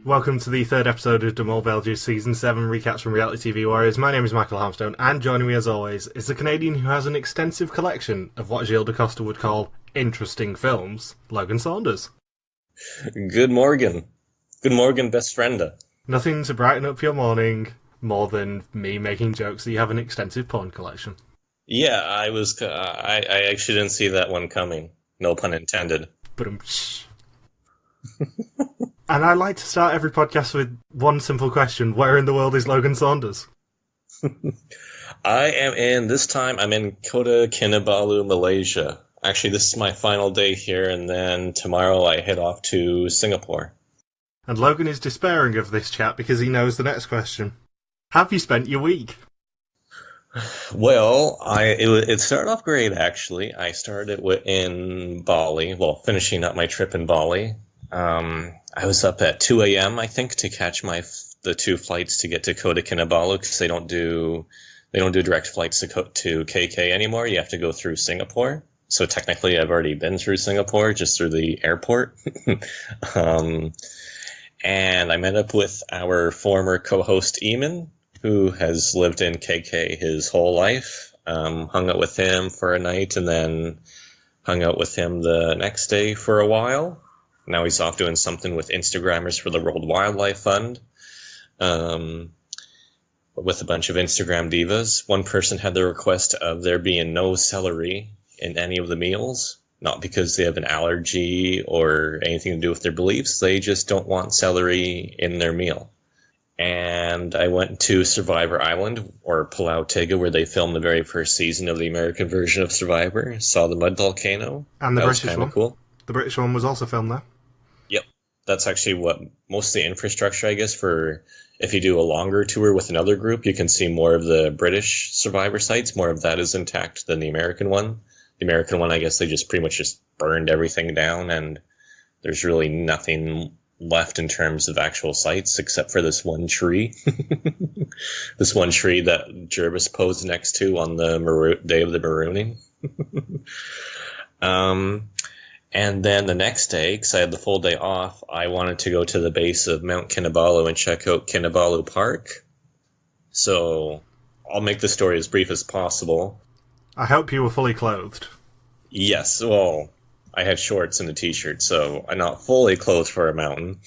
Welcome to the third episode of Mol Belgie Season 7 recaps from Reality TV Warriors. My name is Michael Harmstone, and joining me as always is the Canadian who has an extensive collection of what Gilles would call interesting films, Logan Saunders. Good morning. Good morning, best friend. Nothing to brighten up your morning more than me making jokes that you have an extensive porn collection. Yeah, I actually didn't see that one coming. No pun intended. And I like to start every podcast with one simple question. Where in the world is Logan Saunders? This time I'm in Kota Kinabalu, Malaysia. Actually, this is my final day here, and then tomorrow I head off to Singapore. And Logan is despairing of this chat because he knows the next question. Have you spent your week? Well, it started off great, actually. I started in Bali, finishing up my trip in Bali. I was up at 2 a.m., I think, to catch the two flights to get to Kota Kinabalu, because they don't do direct flights to KK anymore. You have to go through Singapore. So technically, I've already been through Singapore, just through the airport. And I met up with our former co-host, Eamon, who has lived in KK his whole life. Hung out with him for a night, and then hung out with him the next day for a while. Now he's off doing something with Instagrammers for the World Wildlife Fund, with a bunch of Instagram divas. One person had the request of there being no celery in any of the meals, not because they have an allergy or anything to do with their beliefs. They just don't want celery in their meal. And I went to Survivor Island, or Palau Tega, where they filmed the very first season of the American version of Survivor. Saw the mud volcano. And the that British was one. Cool. The British one was also filmed there. Yep. That's actually what most of the infrastructure, I guess, for if you do a longer tour with another group, you can see more of the British Survivor sites. More of that is intact than the American one. The American one, I guess they just pretty much just burned everything down, and there's really nothing left in terms of actual sites except for this one tree. This one tree that Jervis posed next to on the day of the marooning. And then the next day, because I had the full day off, I wanted to go to the base of Mount Kinabalu and check out Kinabalu Park. So I'll make the story as brief as possible. I hope you were fully clothed. Yes, well, I had shorts and a t-shirt, so I'm not fully clothed for a mountain.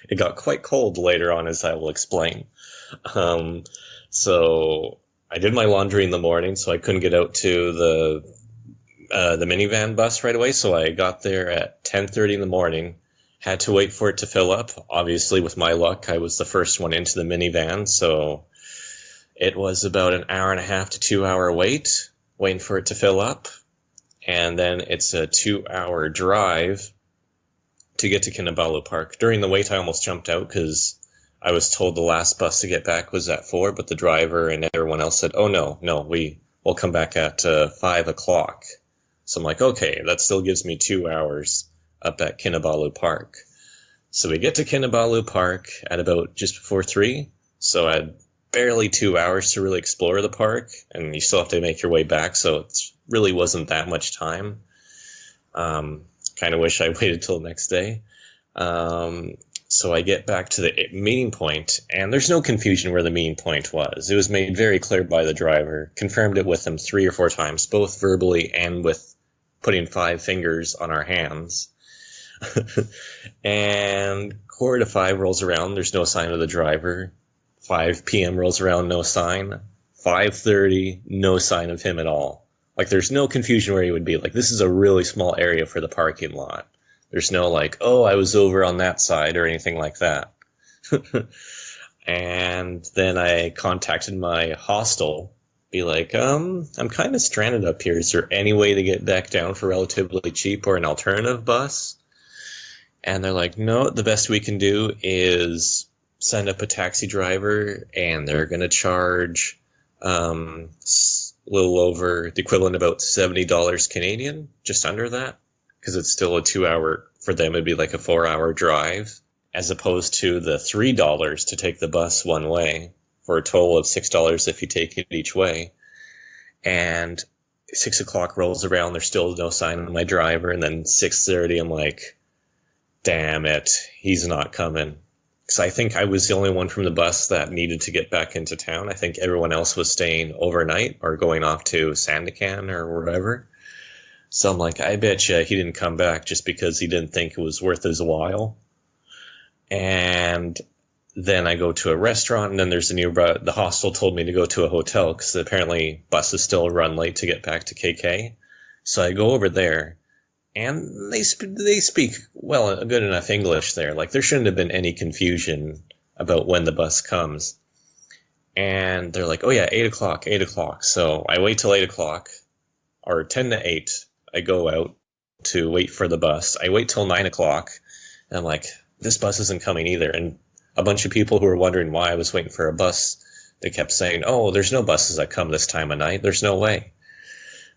It got quite cold later on, as I will explain. So I did my laundry in the morning, so I couldn't get out to the minivan bus right away, so I got there at 10:30 in the morning. Had to wait for it to fill up. Obviously, with my luck, I was the first one into the minivan, so it was about an hour and a half to 2 hour wait, waiting for it to fill up. And then it's a 2 hour drive to get to Kinabalu Park. During the wait, I almost jumped out because I was told the last bus to get back was at 4, but the driver and everyone else said, oh, no, we'll come back at 5 o'clock. So I'm like, okay, that still gives me 2 hours up at Kinabalu Park. So we get to Kinabalu Park at about just before 3. So I had barely 2 hours to really explore the park, and you still have to make your way back, so it really wasn't that much time. Kind of wish I waited till the next day. So I get back to the meeting point, and there's no confusion where the meeting point was. It was made very clear by the driver. Confirmed it with him 3 or 4 times, both verbally and with putting 5 fingers on our hands. And 4:45 rolls around, there's no sign of the driver. 5 p.m. rolls around, no sign. 5:30, no sign of him at all. Like, there's no confusion where he would be. Like, this is a really small area for the parking lot. There's no, like, oh, I was over on that side or anything like that. And then I contacted my hostel, be like, I'm kind of stranded up here. Is there any way to get back down for relatively cheap or an alternative bus? And they're like, no, the best we can do is send up a taxi driver, and they're going to charge a little over the equivalent, about $70 Canadian, just under that, because it's still a 2 hour, for them it'd be like a 4 hour drive, as opposed to the $3 to take the bus one way, for a total of $6 if you take it each way. And 6 o'clock rolls around, there's still no sign of my driver, and then 6:30, I'm like, damn it, he's not coming. Because I think I was the only one from the bus that needed to get back into town. I think everyone else was staying overnight or going off to Sandakan or wherever. So I'm like, I bet you he didn't come back just because he didn't think it was worth his while. And then I go to a restaurant, and then there's the hostel told me to go to a hotel because apparently buses still run late to get back to KK. So I go over there, and they speak well, good enough English there. Like, there shouldn't have been any confusion about when the bus comes. And they're like, oh yeah, 8 o'clock, 8 o'clock. So I wait till 8 o'clock, or 10 to 8. I go out to wait for the bus. I wait till 9 o'clock, and I'm like, this bus isn't coming either. And a bunch of people who were wondering why I was waiting for a bus, they kept saying, oh, there's no buses that come this time of night. There's no way.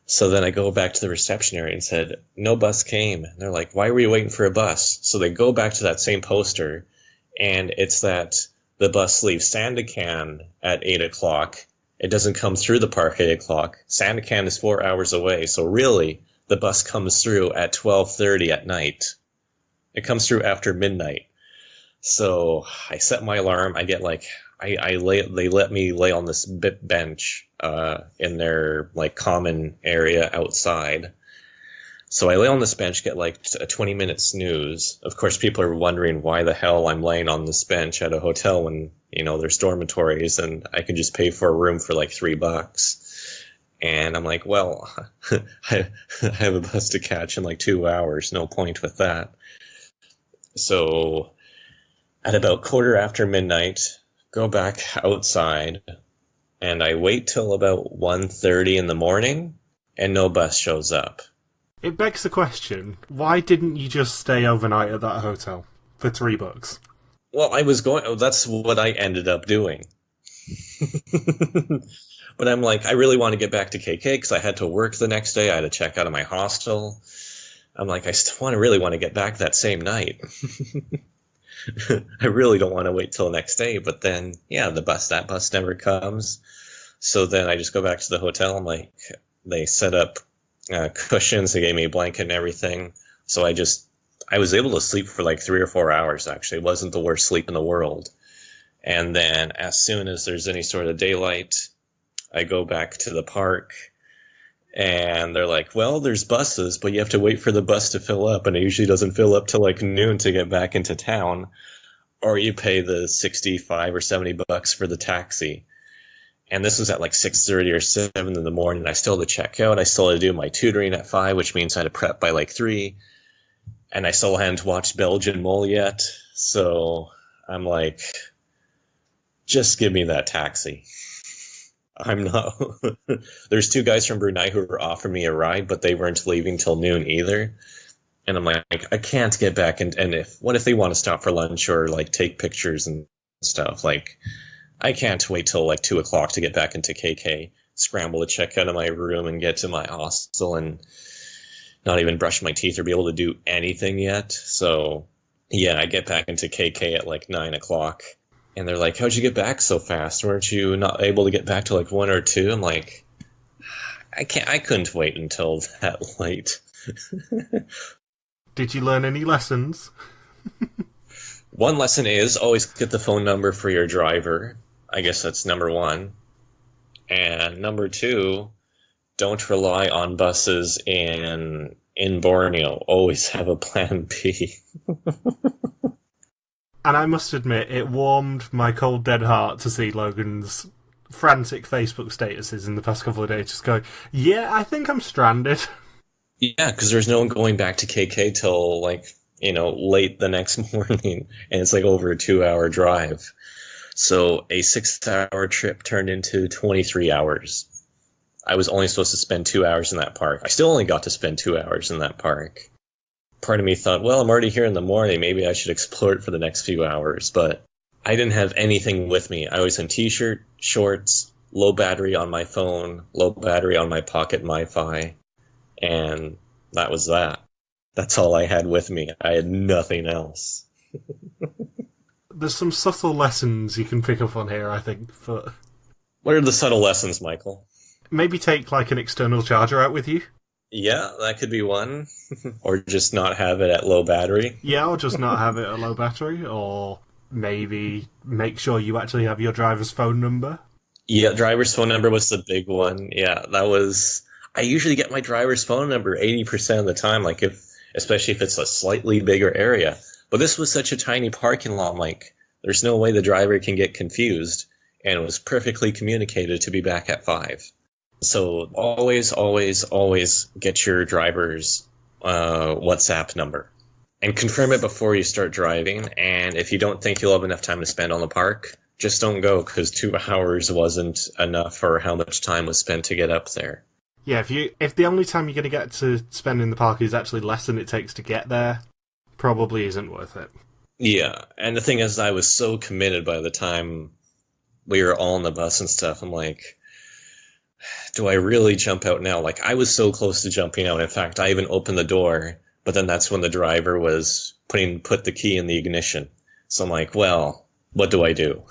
So then I go back to the reception area and said, no bus came. And they're like, why were you waiting for a bus? So they go back to that same poster, and it's that the bus leaves Sandakan at 8 o'clock. It doesn't come through the park at 8 o'clock. Sandakan is 4 hours away. So really, the bus comes through at 12:30 at night. It comes through after midnight. So I set my alarm. I get like, they let me lay on this bench in their like common area outside. So I lay on this bench, get like a 20-minute snooze. Of course, people are wondering why the hell I'm laying on this bench at a hotel when, there's dormitories and I can just pay for a room for like $3. And I'm like, well, I have a bus to catch in like 2 hours. No point with that. So at about quarter after midnight, go back outside, and I wait till about 1:30 in the morning, and no bus shows up. It begs the question, why didn't you just stay overnight at that hotel for $3? Well, that's what I ended up doing. But I'm like, I really want to get back to KK because I had to work the next day. I had to check out of my hostel. I'm like, I still really want to get back that same night. I really don't want to wait till the next day. But then, yeah, that bus never comes. So then I just go back to the hotel. I'm like, they set up cushions. They gave me a blanket and everything. So I was able to sleep for like 3 or 4 hours, actually. It wasn't the worst sleep in the world. And then as soon as there's any sort of daylight, I go back to the park. And they're like, well, there's buses, but you have to wait for the bus to fill up. And it usually doesn't fill up till like noon to get back into town. Or you pay the $65 or $70 for the taxi. And this was at like 6:30 or 7 in the morning. I still had to check out. I still had to do my tutoring at 5, which means I had to prep by like 3. And I still hadn't watched Belgian Mol yet. So I'm like, just give me that taxi. I'm not. There's 2 guys from Brunei who were offering me a ride, but they weren't leaving till noon either. And I'm like, I can't get back. And what if they want to stop for lunch or like take pictures and stuff? Like, I can't wait till like 2 o'clock to get back into KK, scramble to check out of my room and get to my hostel and not even brush my teeth or be able to do anything yet. So yeah, I get back into KK at like 9 o'clock. And they're like, how'd you get back so fast? Weren't you not able to get back to like 1 or 2? I'm like, I couldn't wait until that late. Did you learn any lessons? One lesson is always get the phone number for your driver. I guess that's number 1. And number 2, don't rely on buses in Borneo. Always have a plan B. And I must admit, it warmed my cold, dead heart to see Logan's frantic Facebook statuses in the past couple of days just going, yeah, I think I'm stranded. Yeah, because there's no one going back to KK till, like, late the next morning, and it's like over a 2-hour drive. So a 6-hour trip turned into 23 hours. I was only supposed to spend 2 hours in that park. I still only got to spend 2 hours in that park. Part of me thought, well, I'm already here in the morning. Maybe I should explore it for the next few hours. But I didn't have anything with me. I was in t-shirt, shorts, low battery on my phone, low battery on my pocket MiFi. And that was that. That's all I had with me. I had nothing else. There's some subtle lessons you can pick up on here, I think. But what are the subtle lessons, Michael? Maybe take like an external charger out with you. Yeah, that could be one. Or just not have it at low battery. Yeah, or just not have it at low battery, or maybe make sure you actually have your driver's phone number. Yeah, driver's phone number was the big one. Yeah, that was... I usually get my driver's phone number 80% of the time, like especially if it's a slightly bigger area. But this was such a tiny parking lot, like, there's no way the driver can get confused, and it was perfectly communicated to be back at 5. So always, always, always get your driver's WhatsApp number. And confirm it before you start driving, and if you don't think you'll have enough time to spend on the park, just don't go, because 2 hours wasn't enough for how much time was spent to get up there. Yeah, if the only time you're going to get to spend in the park is actually less than it takes to get there, probably isn't worth it. Yeah, and the thing is, I was so committed by the time we were all on the bus and stuff. I'm like, do I really jump out now? Like, I was so close to jumping out. In fact, I even opened the door, but then that's when the driver was put the key in the ignition. So I'm like, well, what do I do?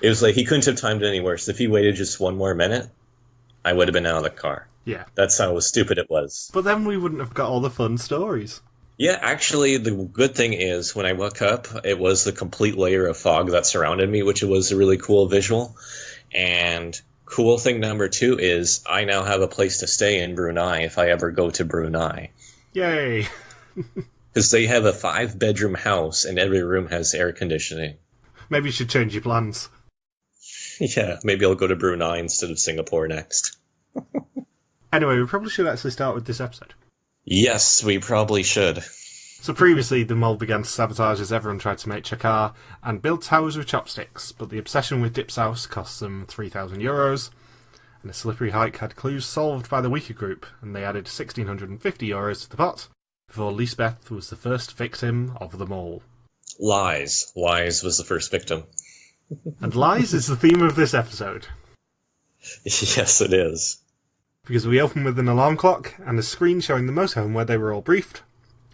It was like he couldn't have timed it any worse. If he waited just 1 more minute, I would have been out of the car. Yeah. That's how stupid it was. But then we wouldn't have got all the fun stories. Yeah, actually, the good thing is, when I woke up, it was the complete layer of fog that surrounded me, which was a really cool visual. And cool thing number 2 is, I now have a place to stay in Brunei if I ever go to Brunei. Yay! Because they have a 5-bedroom house, and every room has air conditioning. Maybe you should change your plans. Yeah, maybe I'll go to Brunei instead of Singapore next. Anyway, we probably should actually start with this episode. Yes, we probably should. So previously, the mole began to sabotage as everyone tried to make chakar and build towers with chopsticks, but the obsession with dip sauce cost them €3,000, and a slippery hike had clues solved by the weaker group, and they added €1,650 to the pot, before Lisbeth was the first victim of the mole. Lies. Lies was the first victim. And lies is the theme of this episode. Yes, it is. Because we open with an alarm clock and a screen showing the motorhome where they were all briefed.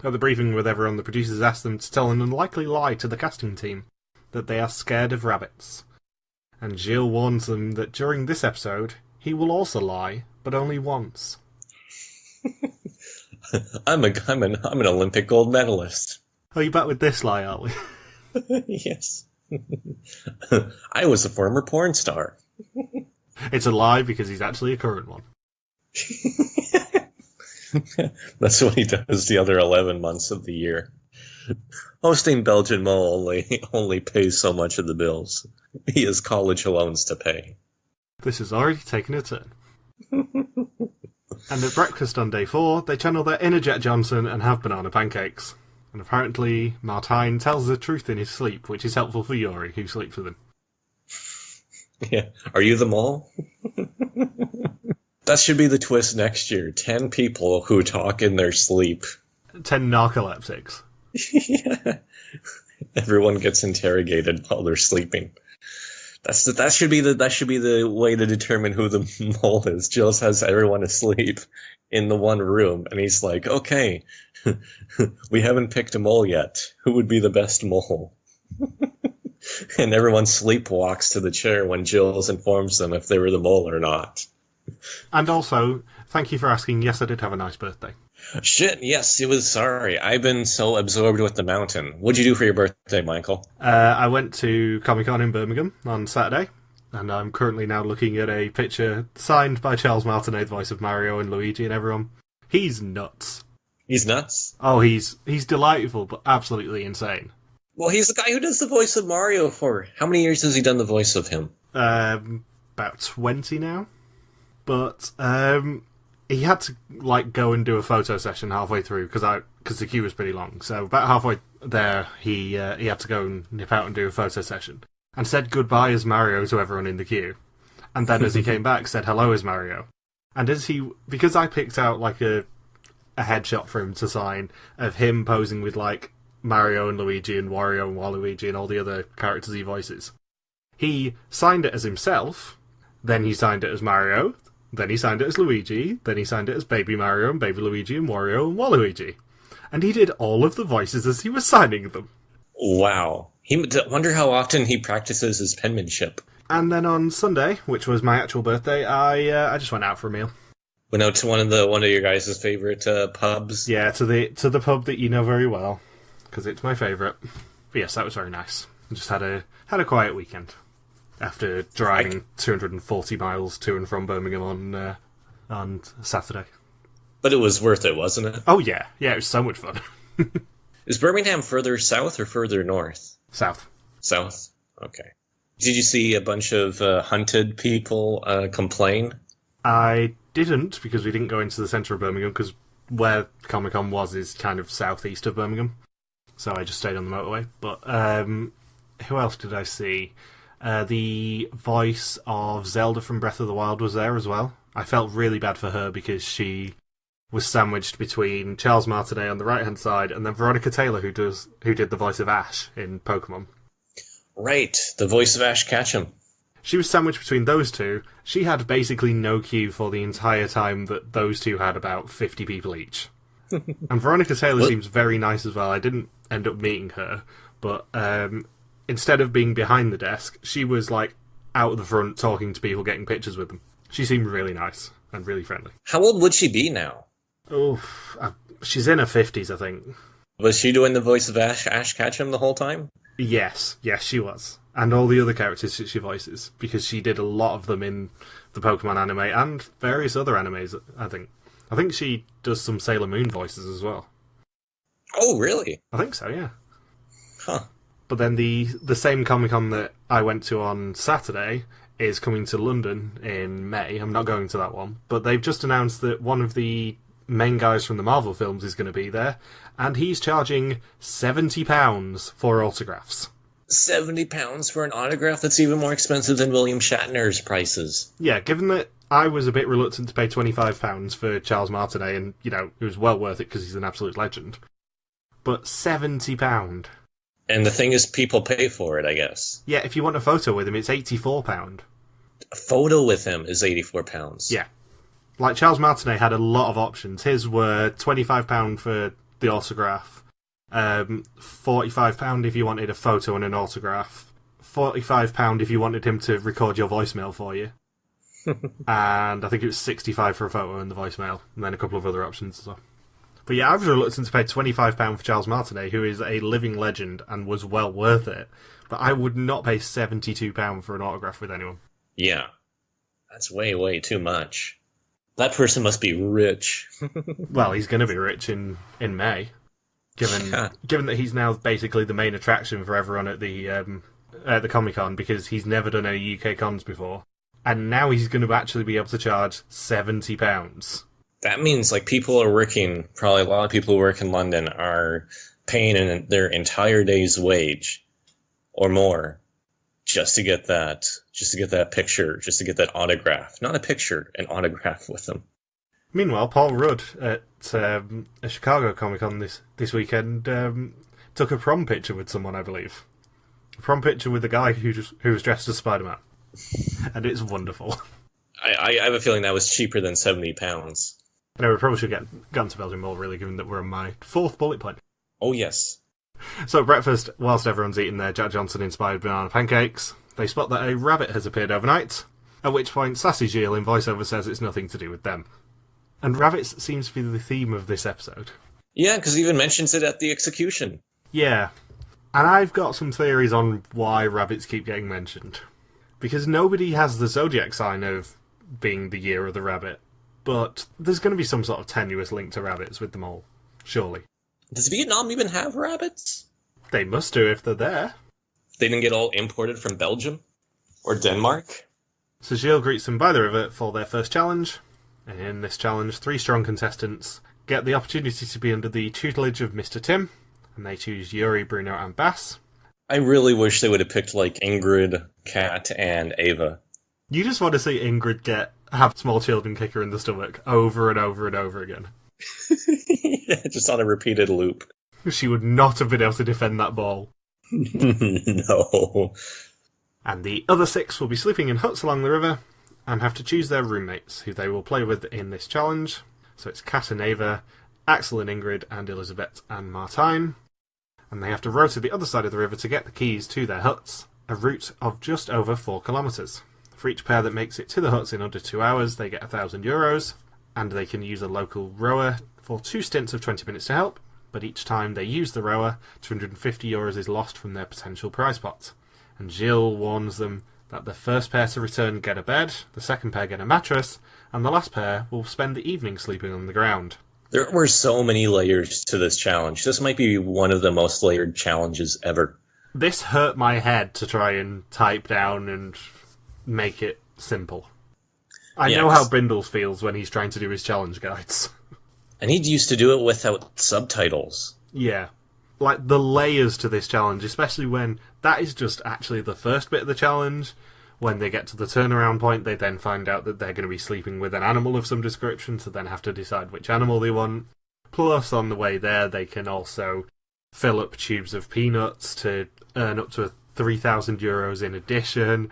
At the briefing with everyone, the producers asked them to tell an unlikely lie to the casting team, that they are scared of rabbits. And Gilles warns them that during this episode, he will also lie, but only once. I'm an Olympic gold medalist. Are you back with this lie, are we? Yes. I was a former porn star. It's a lie because he's actually a current one. That's what he does the other 11 months of the year. Hosting Belgian Mole only pays so much of the bills. He has college loans to pay. This has already taken a turn. And at breakfast on day 4, they channel their inner Jet Johnson and have banana pancakes. And apparently, Martine tells the truth in his sleep, which is helpful for Yuri, who sleeps with him. Yeah. Are you the mole? That should be the twist next year. 10 people who talk in their sleep. 10 narcoleptics. Yeah. Everyone gets interrogated while they're sleeping. That should be the way to determine who the mole is. Gilles has everyone asleep in the one room, and he's like, okay, we haven't picked a mole yet. Who would be the best mole? And everyone sleepwalks to the chair when Gilles informs them if they were the mole or not. And also, thank you for asking. Yes, I did have a nice birthday. Shit, yes, it was. Sorry. I've been so absorbed with the mountain. What'd you do for your birthday, Michael? I went to Comic-Con in Birmingham on Saturday, and I'm currently now looking at a picture signed by Charles Martinet, the voice of Mario and Luigi and everyone. He's nuts. He's nuts? Oh, he's delightful, but absolutely insane. Well, he's the guy who does the voice of Mario for... How many years has he done the voice of him? About 20 now. But he had to go and do a photo session halfway through because the queue was pretty long. So about halfway there, he had to go and nip out and do a photo session, and said goodbye as Mario to everyone in the queue. And then as he came back, said hello as Mario. And because I picked out a headshot for him to sign of him posing with Mario and Luigi and Wario and Waluigi and all the other characters he voices, he signed it as himself. Then he signed it as Mario. Then he signed it as Luigi. Then he signed it as Baby Mario and Baby Luigi and Wario and Waluigi. And he did all of the voices as he was signing them. Wow. Wonder how often he practices his penmanship. And then on Sunday, which was my actual birthday, I just went out for a meal. Went out to one of your guys' favorite pubs? Yeah, to the pub that you know very well. because it's my favourite. But yes, that was very nice. I just had a quiet weekend after driving 240 miles to and from Birmingham on Saturday. But it was worth it, wasn't it? Oh yeah, it was so much fun. Is Birmingham further south or further north? South. South? Okay. Did you see a bunch of hunted people complain? I didn't, because we didn't go into the centre of Birmingham, because where Comic-Con was is kind of southeast of Birmingham. So I just stayed on the motorway. But who else did I see? The voice of Zelda from Breath of the Wild was there as well. I felt really bad for her because she was sandwiched between Charles Martinet on the right-hand side and then Veronica Taylor, who did the voice of Ash in Pokemon. Right, the voice of Ash Ketchum. She was sandwiched between those two. She had basically no queue for the entire time that those two had about 50 people each. And Veronica Taylor seems very nice as well. I didn't end up meeting her, but instead of being behind the desk, she was like out the front talking to people, getting pictures with them. She seemed really nice and really friendly. How old would she be now? Oh, she's in her 50s, I think. Was she doing the voice of Ash Ketchum the whole time? Yes, she was. And all the other characters that she voices, because she did a lot of them in the Pokemon anime and various other animes, I think. I think she does some Sailor Moon voices as well. Oh, really? I think so, yeah. Huh. But then the same Comic-Con that I went to on Saturday is coming to London in May. I'm not going to that one. But they've just announced that one of the main guys from the Marvel films is going to be there, and he's charging £70 for autographs. £70 for an autograph? That's even more expensive than William Shatner's prices. Yeah, given that I was a bit reluctant to pay £25 for Charles Martinet, and, it was well worth it because he's an absolute legend. But £70. And the thing is, people pay for it, I guess. Yeah, if you want a photo with him, it's £84. A photo with him is £84. Yeah. Like, Charles Martinet had a lot of options. His were £25 for the autograph, £45 if you wanted a photo and an autograph, £45 if you wanted him to record your voicemail for you, and I think it was £65 for a photo and the voicemail, and then a couple of other options as well. But yeah, I was reluctant to pay £25 for Charles Martinet, who is a living legend and was well worth it, but I would not pay £72 for an autograph with anyone. Yeah. That's way, way too much. That person must be rich. Well, he's going to be rich in May, given that he's now basically the main attraction for everyone at the Comic-Con, because he's never done any UK cons before, and now he's going to actually be able to charge £70. That means people are working. Probably a lot of people who work in London are paying their entire day's wage or more just to get that picture, just to get that autograph. Not a picture, an autograph with them. Meanwhile, Paul Rudd at a Chicago Comic-Con this weekend took a prom picture with someone, I believe. A prom picture with a guy who was dressed as Spider-Man. And it's wonderful. I have a feling that was cheaper than £70. No, we probably should get gone to Belgium more, really, given that we're on my fourth bullet point. Oh, yes. So, at breakfast, whilst everyone's eating their Jack Johnson-inspired banana pancakes, they spot that a rabbit has appeared overnight, at which point Sassy Gilles in voiceover says it's nothing to do with them. And rabbits seems to be the theme of this episode. Yeah, because he even mentions it at the execution. Yeah. And I've got some theories on why rabbits keep getting mentioned. Because nobody has the zodiac sign of being the year of the rabbit, but there's going to be some sort of tenuous link to rabbits with them all, surely. Does Vietnam even have rabbits? They must do if they're there. They didn't get all imported from Belgium? Or Denmark? So Gilles greets them by the river for their first challenge, and in this challenge, 3 strong contestants get the opportunity to be under the tutelage of Mr. Tim, and they choose Yuri, Bruno, and Bass. I really wish they would have picked, Ingrid, Kat, and Ava. You just want to see Ingrid have small children kick her in the stomach over and over and over again. Yeah, just on a repeated loop. She would not have been able to defend that ball. No. And the other 6 will be sleeping in huts along the river and have to choose their roommates, who they will play with in this challenge. So it's Kat and Ava, Axel and Ingrid, and Elizabeth and Martine. And they have to row to the other side of the river to get the keys to their huts, a route of just over 4 kilometres. For each pair that makes it to the huts in under 2 hours, they get €1,000, and they can use a local rower for 2 stints of 20 minutes to help. but each time they use the rower, €250 is lost from their potential prize pot. And Gilles warns them that the first pair to return get a bed, the second pair get a mattress, and the last pair will spend the evening sleeping on the ground. There were so many layers to this challenge. This might be one of the most layered challenges ever. This hurt my head to try and type down and make it simple. I know how Brindles feels when he's trying to do his challenge guides. And he used to do it without subtitles. Yeah. Like, the layers to this challenge, especially when that is just actually the first bit of the challenge. When they get to the turnaround point, they then find out that they're going to be sleeping with an animal of some description, so then have to decide which animal they want. Plus, on the way there, they can also fill up tubes of peanuts to earn up to €3,000 in addition.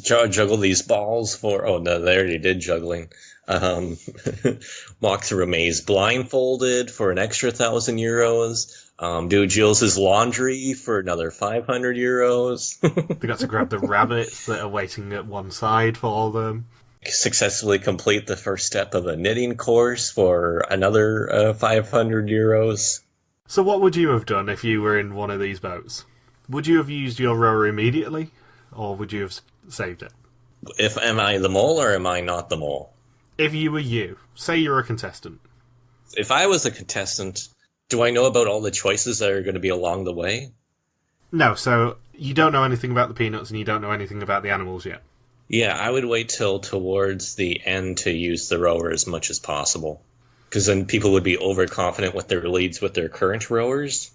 Juggle these balls for... Oh, no, they already did juggling. Walk through a maze blindfolded for an extra €1,000. Do Gilles' laundry for another €500. They got to grab the rabbits that are waiting at one side for them. Successfully complete the first step of a knitting course for another €500. So what would you have done if you were in one of these boats? Would you have used your rower immediately, or would you have saved it? Am I the mole or am I not the mole? If you were you, say you're a contestant. If I was a contestant, do I know about all the choices that are going to be along the way? No, so you don't know anything about the peanuts and you don't know anything about the animals yet. Yeah, I would wait till towards the end to use the rower as much as possible. Because then people would be overconfident with their leads with their current rowers,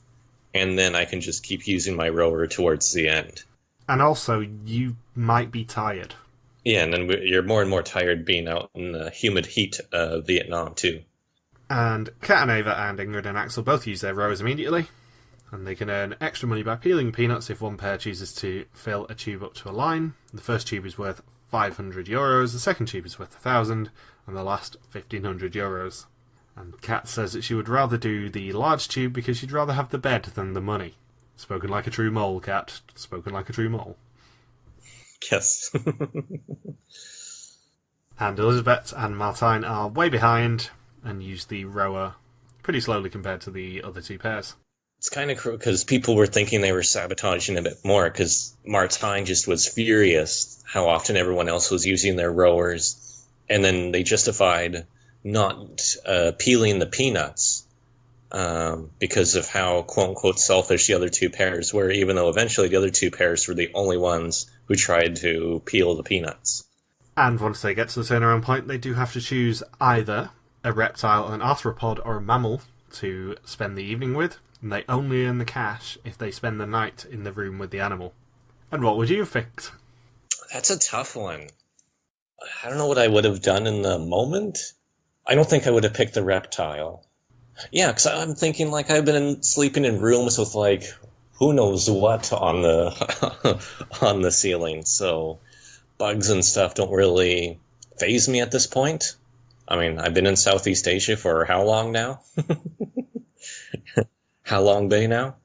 and then I can just keep using my rower towards the end. And also, you might be tired. Yeah, and then you're more and more tired being out in the humid heat of Vietnam, too. And Kat and Ava and Ingrid and Axel both use their rowers immediately, and they can earn extra money by peeling peanuts if one pair chooses to fill a tube up to a line. The first tube is worth €500, the second tube is worth 1,000, and the last €1,500. And Kat says that she would rather do the large tube because she'd rather have the bed than the money. Spoken like a true mole, Kat. Spoken like a true mole. Yes. And Elizabeth and Martine are way behind and use the rower pretty slowly compared to the other two pairs. It's kind of cruel because people were thinking they were sabotaging a bit more because Martine just was furious how often everyone else was using their rowers, and then they justified not peeling the peanuts because of how quote-unquote selfish the other two pairs were, even though eventually the other two pairs were the only ones who tried to peel the peanuts. And once they get to the turnaround point, they do have to choose either a reptile, an arthropod, or a mammal to spend the evening with, and they only earn the cash if they spend the night in the room with the animal. And what would you have picked? That's a tough one. I don't know what I would have done in the moment. I don't think I would have picked the reptile. Yeah, because I'm thinking, like, I've been sleeping in rooms with, like, who knows what on the on the ceiling, so bugs and stuff don't really faze me at this point. I mean, I've been in Southeast Asia for how long now? How long bay now?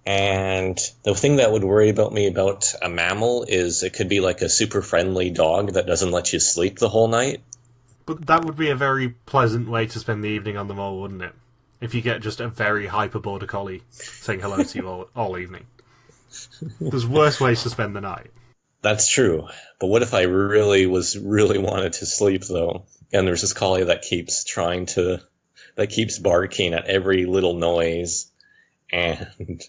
And the thing that would worry about me about a mammal is it could be like a super friendly dog that doesn't let you sleep the whole night. But that would be a very pleasant way to spend the evening on the mole, wouldn't it? If you get just a very hyper border collie saying hello to you all evening. There's worse ways to spend the night. That's true. But what if I really wanted to sleep, though? And there's this collie that keeps barking at every little noise, and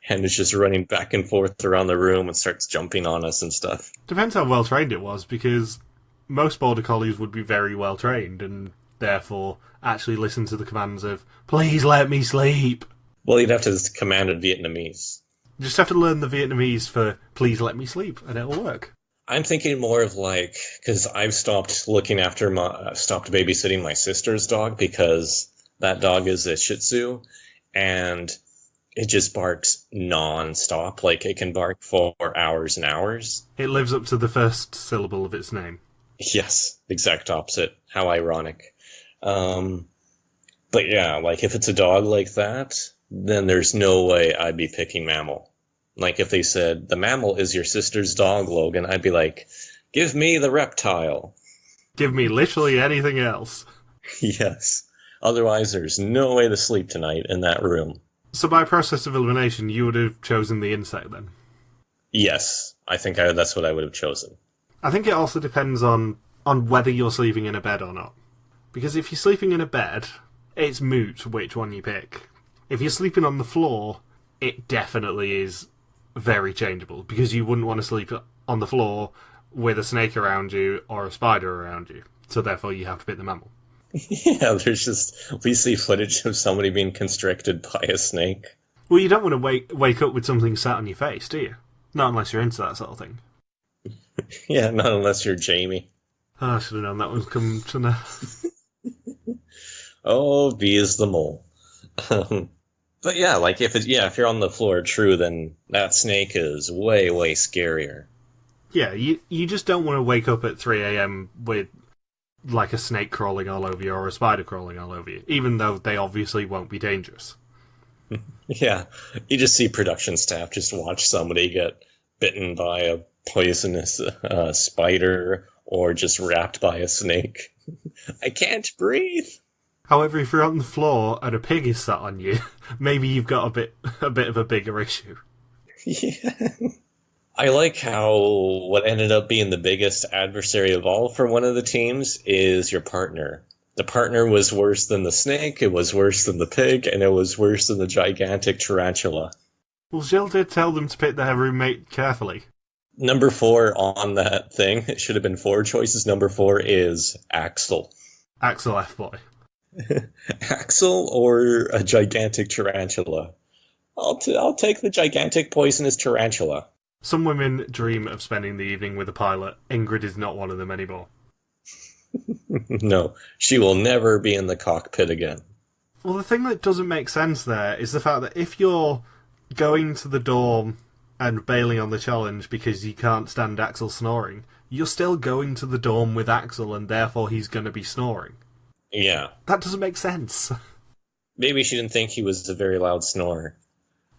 it's just running back and forth around the room and starts jumping on us and stuff. Depends how well trained it was, because most border collies would be very well trained and therefore actually listen to the commands of, please let me sleep. Well, you'd have to command it Vietnamese. You just have to learn the Vietnamese for please let me sleep and it'll work. I'm thinking more of like, because I've stopped babysitting my sister's dog because that dog is a Shih Tzu and it just barks non-stop. Like, it can bark for hours and hours. It lives up to the first syllable of its name. Yes, exact opposite. How ironic. But yeah, like, if it's a dog like that, then there's no way I'd be picking mammal. Like, if they said, the mammal is your sister's dog, Logan, I'd be like, give me the reptile. Give me literally anything else. Yes. Otherwise, there's no way to sleep tonight in that room. So by process of elimination, you would have chosen the insect then? Yes, I think that's what I would have chosen. I think it also depends on whether you're sleeping in a bed or not. Because if you're sleeping in a bed, it's moot which one you pick. If you're sleeping on the floor, it definitely is very changeable, because you wouldn't want to sleep on the floor with a snake around you or a spider around you. So therefore you have to pick the mammal. Yeah, we see footage of somebody being constricted by a snake. Well, you don't want to wake up with something sat on your face, do you? Not unless you're into that sort of thing. Yeah, not unless you're Jamie. Oh, I should have known that was coming to now. Oh, B is the mole. But yeah, like if you're on the floor, true, then that snake is way, way scarier. Yeah, you just don't want to wake up at 3 a.m. with like a snake crawling all over you or a spider crawling all over you, even though they obviously won't be dangerous. Yeah, you just see production staff just watch somebody get bitten by a poisonous spider or just wrapped by a snake. I can't breathe. However, if you're on the floor and a pig is sat on you, maybe you've got a bit of a bigger issue. Yeah. I like how what ended up being the biggest adversary of all for one of the teams is your partner. The partner was worse than the snake, it was worse than the pig, and it was worse than the gigantic tarantula. Well, Gilles did tell them to pick their roommate carefully. Number 4 on that thing, it should have been 4 choices. Number 4 is Axel. Axel F-boy. Axel or a gigantic tarantula? I'll take the gigantic poisonous tarantula. Some women dream of spending the evening with a pilot. Ingrid is not one of them anymore. No, she will never be in the cockpit again. Well, the thing that doesn't make sense there is the fact that if you're going to the dorm and bailing on the challenge because you can't stand Axel snoring, you're still going to the dorm with Axel and therefore he's going to be snoring. Yeah. That doesn't make sense. Maybe she didn't think he was a very loud snorer.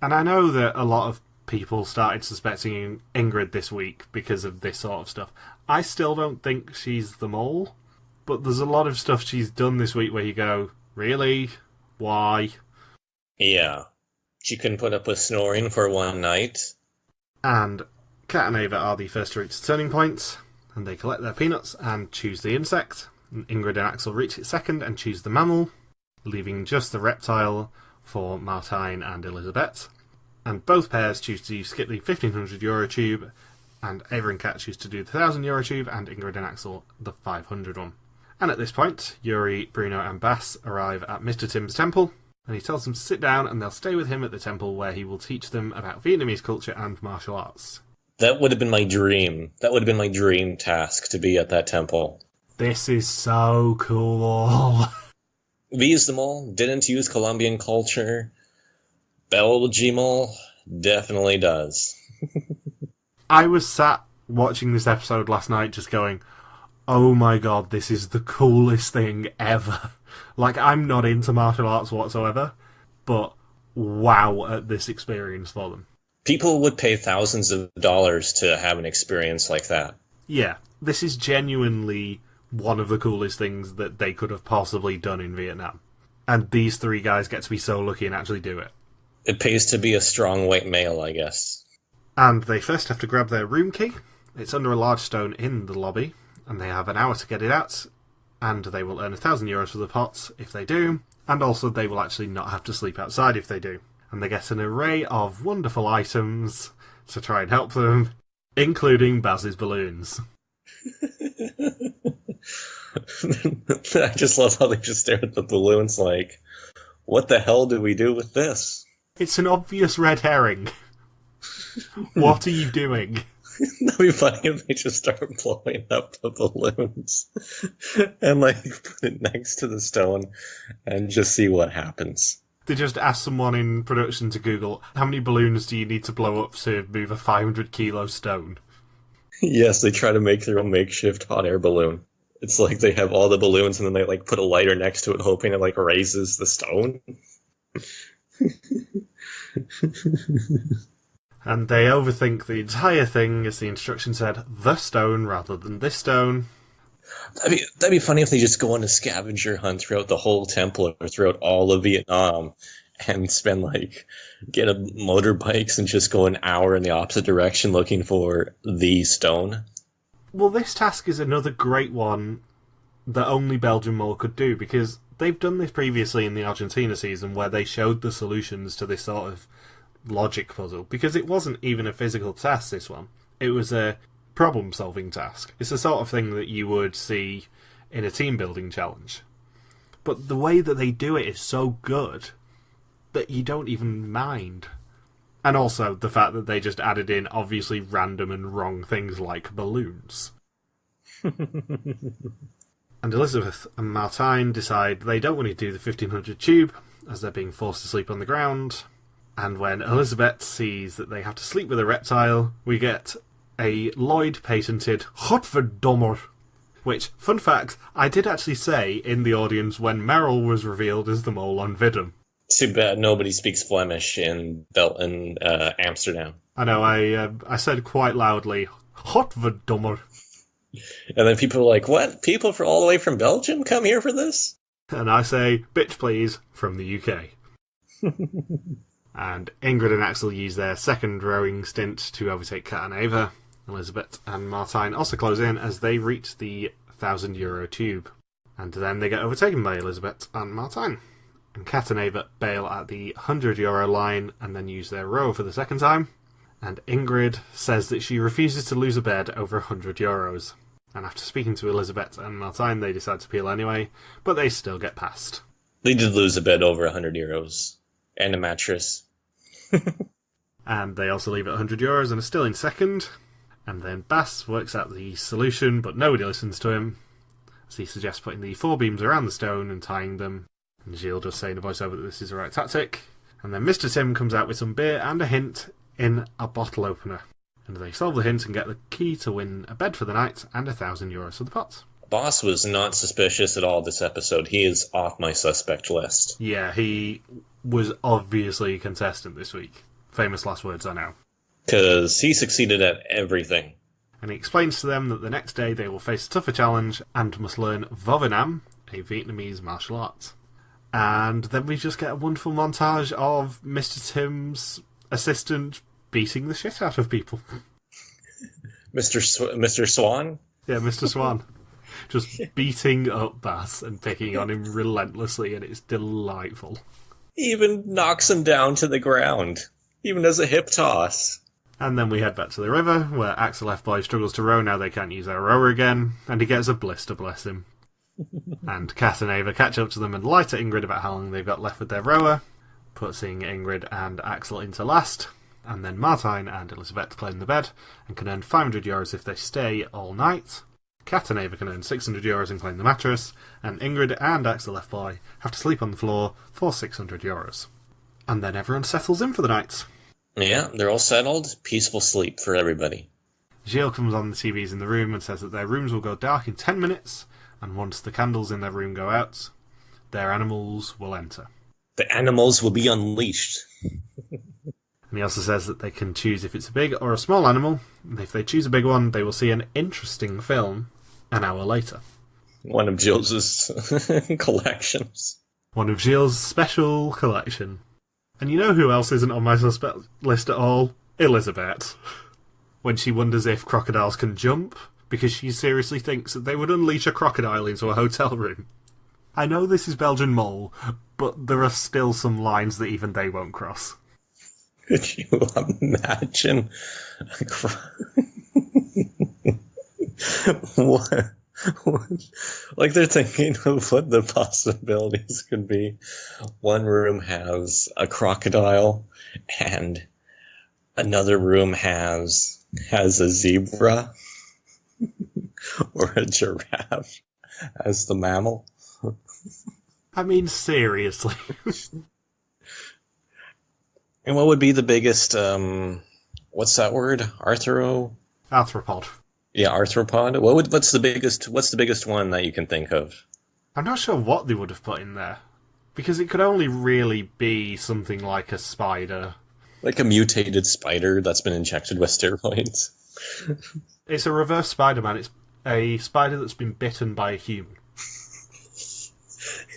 And I know that a lot of people started suspecting Ingrid this week because of this sort of stuff. I still don't think she's the mole, but there's a lot of stuff she's done this week where you go, really? Why? Yeah. She couldn't put up with snoring for one night. And Kat and Ava are the first to reach the turning point, and they collect their peanuts and choose the insect. And Ingrid and Axel reach it second and choose the mammal, leaving just the reptile for Martine and Elizabeth. And both pairs choose to skip the €1,500 tube, and Ava and Kat choose to do the €1,000 tube, and Ingrid and Axel the 500 one. And at this point, Yuri, Bruno and Bass arrive at Mr. Tim's temple, and he tells them to sit down and they'll stay with him at the temple where he will teach them about Vietnamese culture and martial arts. That would have been my dream. That would have been my dream task, to be at that temple. This is so cool. V's them all. Didn't use Colombian culture. Belgium definitely does. I was sat watching this episode last night just going, oh my god, this is the coolest thing ever. Like, I'm not into martial arts whatsoever, but wow at this experience for them. People would pay thousands of dollars to have an experience like that. Yeah, this is genuinely one of the coolest things that they could have possibly done in Vietnam. And these three guys get to be so lucky and actually do it. It pays to be a strong white male, I guess. And they first have to grab their room key. It's under a large stone in the lobby, and they have an hour to get it out, and they will earn €1,000 for the pot if they do, and also they will actually not have to sleep outside if they do. And they get an array of wonderful items to try and help them, including Baz's balloons. I just love how they just stare at the balloons like, what the hell do we do with this? It's an obvious red herring. What are you doing? That'd be funny if they just start blowing up the balloons and like put it next to the stone and just see what happens. They just ask someone in production to Google, how many balloons do you need to blow up to move a 500 kilo stone? Yes, they try to make their own makeshift hot air balloon. It's like they have all the balloons and then they like put a lighter next to it hoping it like raises the stone. And they overthink the entire thing, as the instruction said, the stone rather than this stone. That'd be funny if they just go on a scavenger hunt throughout the whole temple or throughout all of Vietnam and spend get a motorbikes and just go an hour in the opposite direction looking for the stone. Well, this task is another great one that only Belgian Mole could do, because they've done this previously in the Argentina season where they showed the solutions to this sort of logic puzzle, because it wasn't even a physical task, this one. It was a problem-solving task. It's the sort of thing that you would see in a team-building challenge. But the way that they do it is so good that you don't even mind. And also the fact that they just added in obviously random and wrong things like balloons. And Elizabeth and Martine decide they don't want to do the 1500 tube, as they're being forced to sleep on the ground. And when Elizabeth sees that they have to sleep with a reptile, we get a Lloyd-patented Godverdomme, which, fun fact, I did actually say in the audience when Meryl was revealed as the mole on Vidum. Too bad nobody speaks Flemish in Amsterdam. I know, I said quite loudly, Godverdomme. And then people are like, what? People all the way from Belgium come here for this? And I say, bitch please, from the UK. And Ingrid and Axel use their second rowing stint to overtake Kat and Ava. Elizabeth and Martine also close in as they reach the €1,000 tube. And then they get overtaken by Elizabeth and Martine. And Kat and Ava bail at the €100 line and then use their row for the second time. And Ingrid says that she refuses to lose a bed over €100. And after speaking to Elizabeth and Martine, they decide to peel anyway, but they still get past. They did lose a bed over €100. And a mattress. And they also leave at €100 and are still in second. And then Bass works out the solution, but nobody listens to him, as he suggests putting the 4 beams around the stone and tying them. And Gilles just saying in a voiceover that this is the right tactic. And then Mr. Tim comes out with some beer and a hint in a bottle opener. And they solve the hint and get the key to win a bed for the night and €1,000 for the pot. Boss was not suspicious at all this episode. He is off my suspect list. Yeah, he was obviously a contestant this week. Famous last words, I know. Because he succeeded at everything. And he explains to them that the next day they will face a tougher challenge and must learn Vo Việt Nam, a Vietnamese martial art. And then we just get a wonderful montage of Mr. Tim's assistant beating the shit out of people. Mr. Swan? Yeah, Mr. Swan. Just beating up Bass and picking on him relentlessly, and it's delightful. He even knocks him down to the ground. Even as a hip toss. And then we head back to the river, where Axel F-Boy struggles to row now they can't use their rower again, and he gets a blister, bless him. And Kat and Ava catch up to them and lie to Ingrid about how long they've got left with their rower, putting Ingrid and Axel into last. And then Martine and Elizabeth claim the bed and can earn €500 if they stay all night. Kat and Ava can earn €600 and claim the mattress, and Ingrid and Axel F-Boy have to sleep on the floor for €600. And then everyone settles in for the night. Yeah, they're all settled. Peaceful sleep for everybody. Gilles comes on the TVs in the room and says that their rooms will go dark in 10 minutes, and once the candles in their room go out, their animals will enter. The animals will be unleashed. And he also says that they can choose if it's a big or a small animal, and if they choose a big one, they will see an interesting film an hour later. One of Gilles's collections. One of Gilles' special collection. And you know who else isn't on my suspect list at all? Elizabeth. When she wonders if crocodiles can jump, because she seriously thinks that they would unleash a crocodile into a hotel room. I know this is Belgian Mole, but there are still some lines that even they won't cross. Could you imagine? What? Like they're thinking of what the possibilities could be. One room has a crocodile, and another room has a zebra, or a giraffe as the mammal. I mean, seriously. And what would be the biggest, what's that word? Arthropod. Yeah, arthropod. What's the biggest one that you can think of? I'm not sure what they would have put in there, because it could only really be something like a spider. Like a mutated spider that's been injected with steroids. It's a reverse Spider-Man. It's A spider that's been bitten by a human.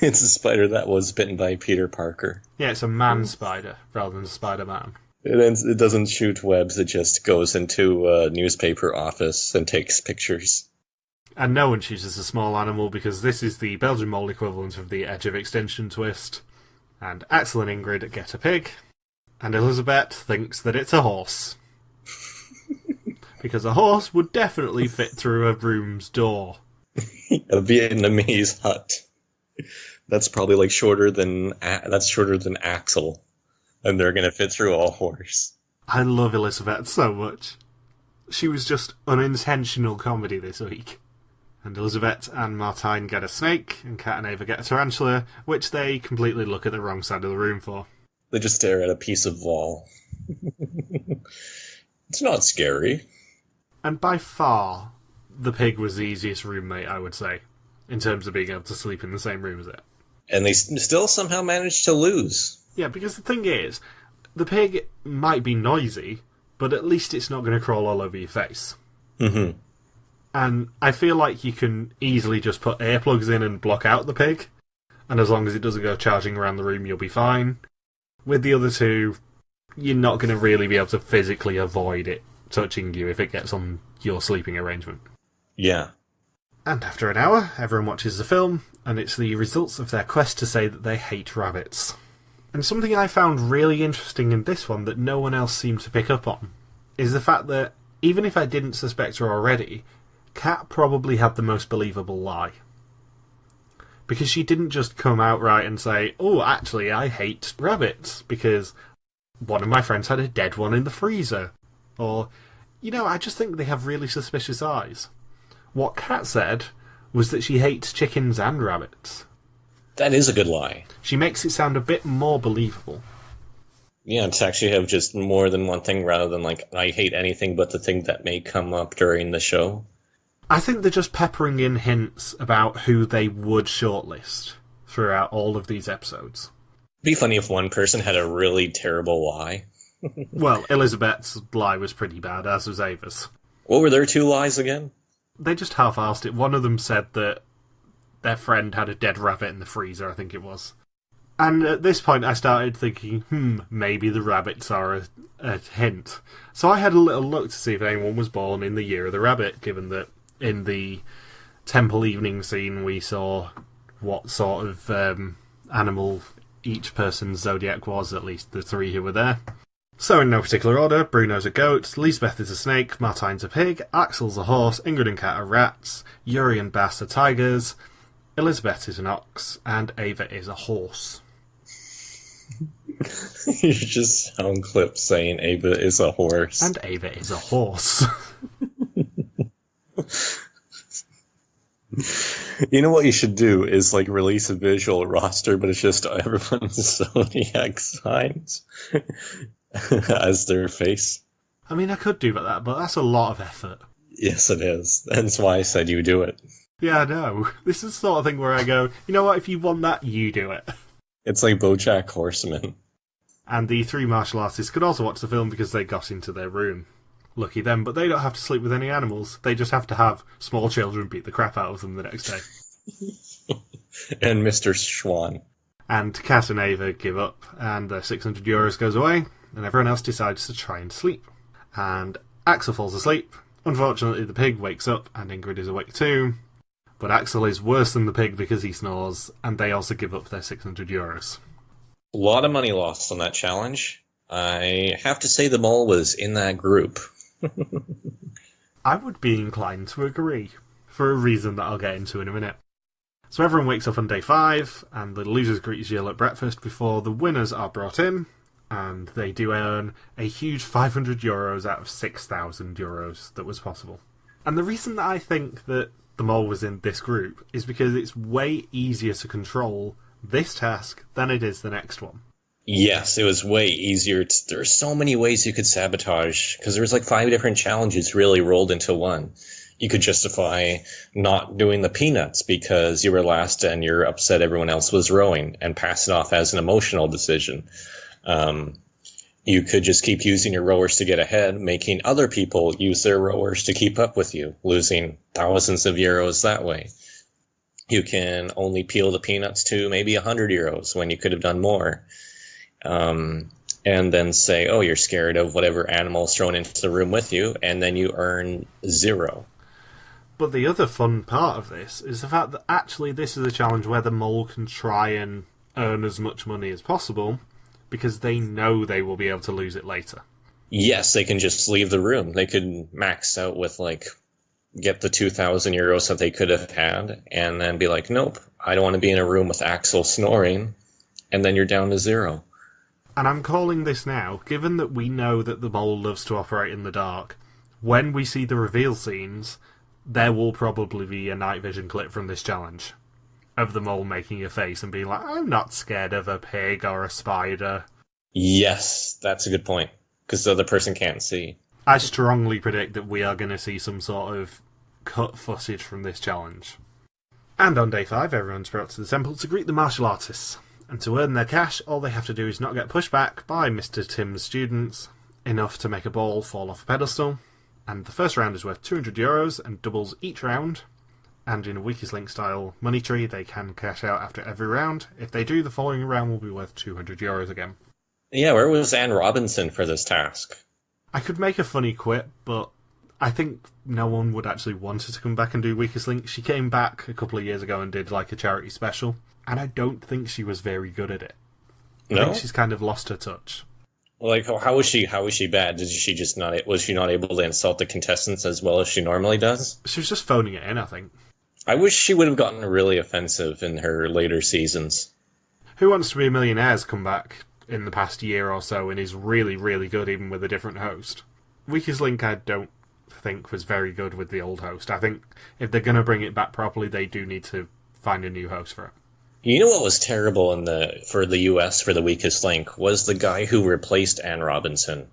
It's a spider that was bitten by Peter Parker. Yeah, it's a man spider rather than a Spider-Man. It doesn't shoot webs, it just goes into a newspaper office and takes pictures. And no one chooses a small animal because this is the Belgian mole equivalent of the Edge of Extinction twist. And Axel and Ingrid get a pig, and Elizabeth thinks that it's a horse. Because a horse would definitely fit through a room's door. A Vietnamese hut. That's probably like shorter than Axel. And they're going to fit through a horse. I love Elizabeth so much. She was just unintentional comedy this week. And Elizabeth and Martine get a snake, and Kat and Ava get a tarantula, which they completely look at the wrong side of the room for. They just stare at a piece of wall. It's not scary. And by far, the pig was the easiest roommate, I would say, in terms of being able to sleep in the same room as it. And they still somehow managed to lose. Yeah, because the thing is, the pig might be noisy, but at least it's not going to crawl all over your face. Mm-hmm. And I feel like you can easily just put earplugs in and block out the pig, and as long as it doesn't go charging around the room, you'll be fine. With the other two, you're not going to really be able to physically avoid it touching you if it gets on your sleeping arrangement. Yeah. And after an hour, everyone watches the film, and it's the results of their quest to say that they hate rabbits. And something I found really interesting in this one that no one else seemed to pick up on is the fact that, even if I didn't suspect her already, Kat probably had the most believable lie. Because she didn't just come outright and say, oh, actually, I hate rabbits, because one of my friends had a dead one in the freezer. Or, I just think they have really suspicious eyes. What Kat said was that she hates chickens and rabbits. That is a good lie. She makes it sound a bit more believable. Yeah, to actually have just more than one thing rather than like, I hate anything but the thing that may come up during the show. I think they're just peppering in hints about who they would shortlist throughout all of these episodes. It'd be funny if one person had a really terrible lie. Well, Elizabeth's lie was pretty bad, as was Ava's. What were their two lies again? They just half-arsed it. One of them said that their friend had a dead rabbit in the freezer, I think it was. And at this point I started thinking, maybe the rabbits are a hint. So I had a little look to see if anyone was born in the year of the rabbit, given that in the temple evening scene we saw what sort of animal each person's zodiac was, at least the three who were there. So in no particular order, Bruno's a goat, Lisbeth is a snake, Martine's a pig, Axel's a horse, Ingrid and Kat are rats, Yuri and Bass are tigers, Elizabeth is an ox, and Ava is a horse. You just sound clips saying Ava is a horse. And Ava is a horse. You know what you should do is like release a visual roster, but it's just everyone's zodiac signs as their face. I mean, I could do that, but that's a lot of effort. Yes, it is. That's why I said you do it. Yeah, I know. This is the sort of thing where I go, you know what, if you want that, you do it. It's like BoJack Horseman. And the three martial artists could also watch the film because they got into their room. Lucky them, but they don't have to sleep with any animals. They just have to have small children beat the crap out of them the next day. And Mr. Schwan. And Kat and Ava give up, and their €600 goes away, and everyone else decides to try and sleep. And Axel falls asleep. Unfortunately, the pig wakes up, and Ingrid is awake too. But Axel is worse than the pig because he snores, and they also give up their €600. A lot of money lost on that challenge. I have to say the mole was in that group. I would be inclined to agree, for a reason that I'll get into in a minute. So everyone wakes up on day 5, and the losers greet Gilles at breakfast before the winners are brought in, and they do earn a huge €500 out of €6,000 that was possible. And the reason that I think that the mole was in this group is because it's way easier to control this task than it is the next one. Yes, it was way easier. There's so many ways you could sabotage, because there was like 5 different challenges really rolled into one. You could justify not doing the peanuts because you were last and you're upset everyone else was rowing, and pass it off as an emotional decision. You could just keep using your rowers to get ahead, making other people use their rowers to keep up with you, losing thousands of euros that way. You can only peel the peanuts to maybe 100 euros when you could have done more. And then say, oh, you're scared of whatever animal's thrown into the room with you, and then you earn 0. But the other fun part of this is the fact that actually this is a challenge where the mole can try and earn as much money as possible, because they know they will be able to lose it later. Yes, they can just leave the room. They could max out with, get the 2,000 euros that they could have had, and then be like, nope, I don't want to be in a room with Axel snoring, and then you're down to 0. And I'm calling this now, given that we know that the mole loves to operate in the dark, when we see the reveal scenes, there will probably be a night vision clip from this challenge of the mole making a face and being like, I'm not scared of a pig or a spider. Yes, that's a good point, because the other person can't see. I strongly predict that we are going to see some sort of cut footage from this challenge. And on day 5, everyone's brought to the temple to greet the martial artists. And to earn their cash, all they have to do is not get pushed back by Mr. Tim's students enough to make a ball fall off a pedestal. And the first round is worth 200 euros and doubles each round. And in a Weakest Link style money tree, they can cash out after every round. If they do, the following round will be worth 200 euros again. Yeah, where was Anne Robinson for this task? I could make a funny quip, but I think no one would actually want her to come back and do Weakest Link. She came back a couple of years ago and did a charity special. And I don't think she was very good at it. I think she's kind of lost her touch. How was she bad? Was she not able to insult the contestants as well as she normally does? She was just phoning it in, I think. I wish she would have gotten really offensive in her later seasons. Who Wants to Be a Millionaire's come back in the past year or so and is really, really good even with a different host. Weakest Link I don't think was very good with the old host. I think if they're going to bring it back properly, they do need to find a new host for it. You know what was terrible for the US for the Weakest Link was the guy who replaced Anne Robinson.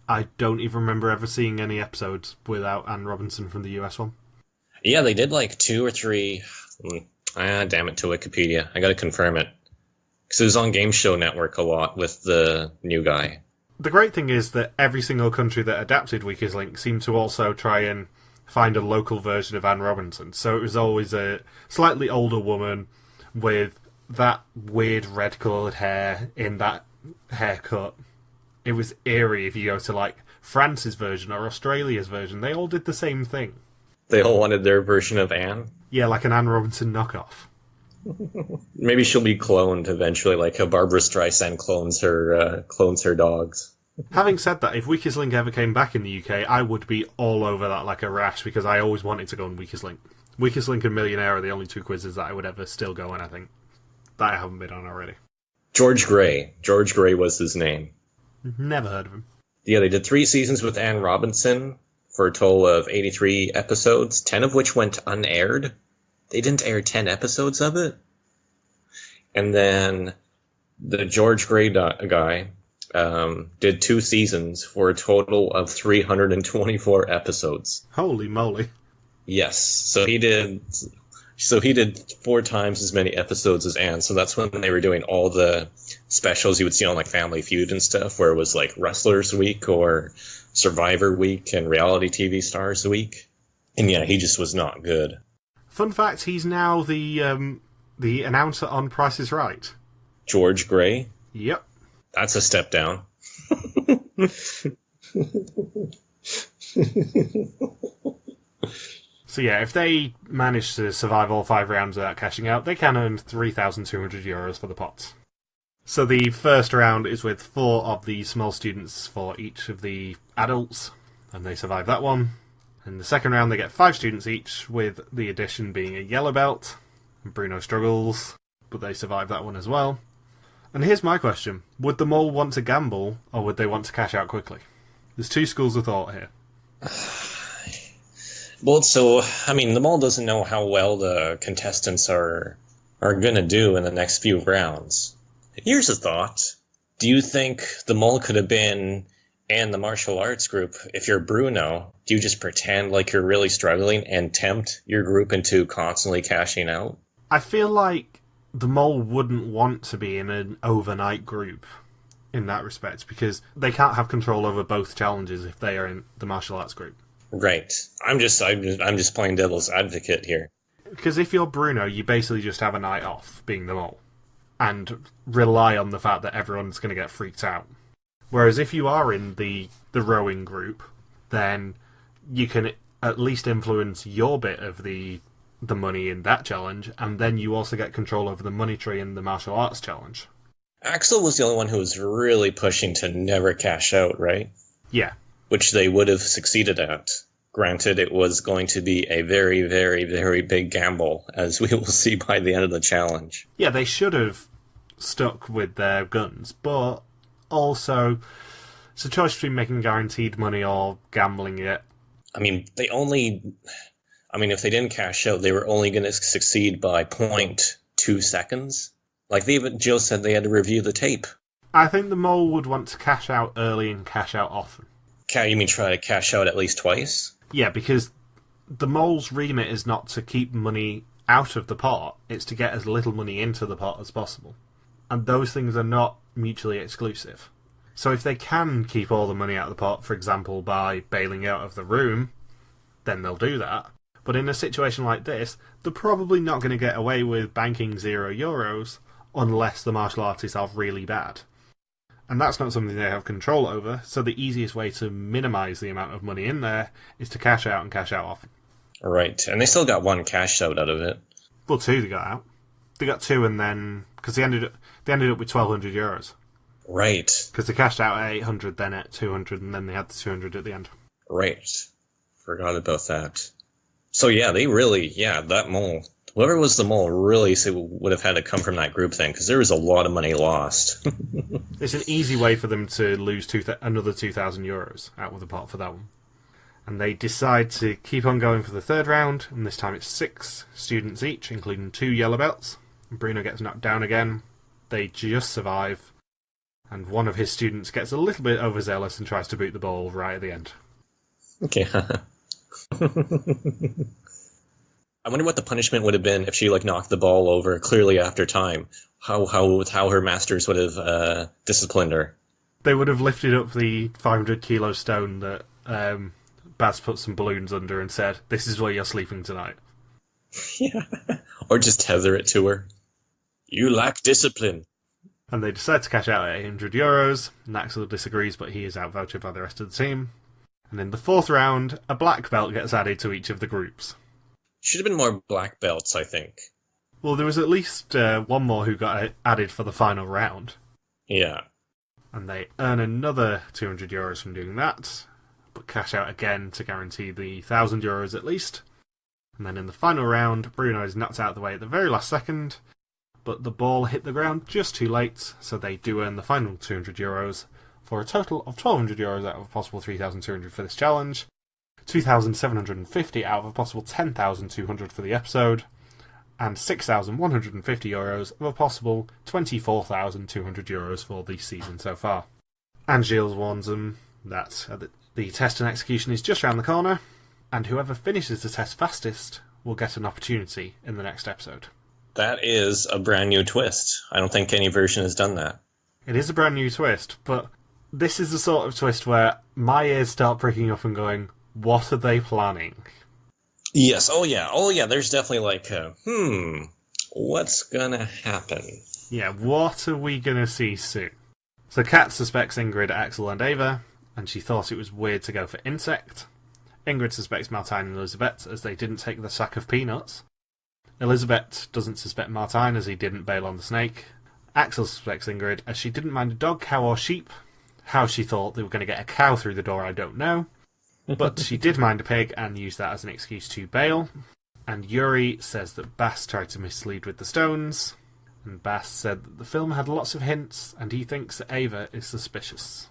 I don't even remember ever seeing any episodes without Anne Robinson from the US one. Yeah, they did 2 or 3. Damn it to Wikipedia. I gotta confirm it. Because it was on Game Show Network a lot with the new guy. The great thing is that every single country that adapted Weakest Link seemed to also try and find a local version of Anne Robinson. So it was always a slightly older woman with that weird red-coloured hair in that haircut. It was eerie if you go to, France's version or Australia's version. They all did the same thing. They all wanted their version of Anne? Yeah, like an Anne Robinson knockoff. Maybe she'll be cloned eventually, like how Barbara Streisand clones her dogs. Having said that, if Weakest Link ever came back in the UK, I would be all over that like a rash, because I always wanted to go on Weakest Link. Weakest Link and Millionaire are the only 2 quizzes that I would ever still go on, I think. That I haven't been on already. George Gray. George Gray was his name. Never heard of him. Yeah, they did 3 seasons with Anne Robinson for a total of 83 episodes, 10 of which went unaired. They didn't air 10 episodes of it. And then the George Gray guy did 2 seasons for a total of 324 episodes. Holy moly. Yes, so he did 4 times as many episodes as Anne. So that's when they were doing all the specials you would see on Family Feud and stuff, where it was Wrestlers Week or Survivor Week and Reality TV Stars Week. And yeah, he just was not good. Fun fact, he's now the announcer on Price is Right. George Gray? Yep. That's a step down. So yeah, if they manage to survive all 5 rounds without cashing out, they can earn 3,200 euros for the pots. So the first round is with 4 of the small students for each of the adults, and they survive that one. In the second round, they get 5 students each, with the addition being a yellow belt. Bruno struggles, but they survive that one as well. And here's my question. Would the mole want to gamble, or would they want to cash out quickly? There's 2 schools of thought here. Well, so, the mole doesn't know how well the contestants are going to do in the next few rounds. Here's a thought. Do you think the mole could have been in the martial arts group? If you're Bruno, do you just pretend like you're really struggling and tempt your group into constantly cashing out? I feel like the mole wouldn't want to be in an overnight group. in that respect, because they can't have control over both challenges if they are in the martial arts group. Right. I'm just playing devil's advocate here. Because if you're Bruno, you basically just have a night off, being the mole, and rely on the fact that everyone's going to get freaked out. Whereas if you are in the rowing group, then you can at least influence your bit of the money in that challenge, and then you also get control over the money tree in the martial arts challenge. Axel was the only one who was really pushing to never cash out, right? Yeah. Which they would have succeeded at. Granted, it was going to be a very, very, very big gamble, as we will see by the end of the challenge. Yeah, they should have stuck with their guns, but also it's a choice between making guaranteed money or gambling it. I mean, if they didn't cash out, they were only going to succeed by 0.2 seconds. Like Jill said, they had to review the tape. I think the mole would want to cash out early and cash out often. You mean try to cash out at least twice? Yeah, because the mole's remit is not to keep money out of the pot, it's to get as little money into the pot as possible. And those things are not mutually exclusive. So if they can keep all the money out of the pot, for example, by bailing out of the room, then they'll do that. But in a situation like this, they're probably not going to get away with banking €0 unless the martial artists are really bad. And that's not something they have control over, so the easiest way to minimise the amount of money in there is to cash out and cash out often. Right, and they still got one cash out of it. Well, two they got out. They got two, and then because they ended up with €1,200. Right. Because they cashed out at 800, then at 200, and then they had the 200 at the end. Right. Forgot about that. So yeah, that mole, whoever was the mole really would have had to come from that group then, because there was a lot of money lost. It's an easy way for them to lose another €2,000 out of the pot for that one. And they decide to keep on going for the third round, and this time it's 6 students each, including 2 yellow belts. Bruno gets knocked down again. They just survive, and one of his students gets a little bit overzealous and tries to boot the ball right at the end. Okay. I wonder what the punishment would have been if she knocked the ball over clearly after time. How her masters would have disciplined her. They would have lifted up the 500 kilo stone that Baz put some balloons under and said, "This is where you're sleeping tonight." Yeah. Or just tether it to her. You lack discipline. And they decide to cash out at €800, and Axel disagrees, but he is outvoted by the rest of the team. And in the fourth round, a black belt gets added to each of the groups. Should have been more black belts, I think. Well, there was at least one more who got added for the final round. Yeah. And they earn another €200 from doing that, but cash out again to guarantee the €1,000 at least. And then in the final round, Bruno is knocked out of the way at the very last second, but the ball hit the ground just too late, so they do earn the final €200 for a total of €1,200 out of a possible 3,200 for this challenge, 2,750 out of a possible 10,200 for the episode, and €6,150 of a possible 24,200 euros for the season so far. And Gilles warns them that the test and execution is just around the corner, and whoever finishes the test fastest will get an opportunity in the next episode. That is a brand new twist. I don't think any version has done that. It is a brand new twist, but this is the sort of twist where my ears start pricking up and going, what are they planning? Yes, oh yeah, there's definitely what's gonna happen? Yeah, what are we gonna see soon? So Kat suspects Ingrid, Axel and Ava, and she thought it was weird to go for insect. Ingrid suspects Martine and Elizabeth as they didn't take the sack of peanuts. Elizabeth doesn't suspect Martine as he didn't bail on the snake. Axel suspects Ingrid as she didn't mind a dog, cow or sheep. How she thought they were going to get a cow through the door, I don't know. But she did mind a pig and used that as an excuse to bail. And Yuri says that Bass tried to mislead with the stones. And Bass said that the film had lots of hints and he thinks that Ava is suspicious.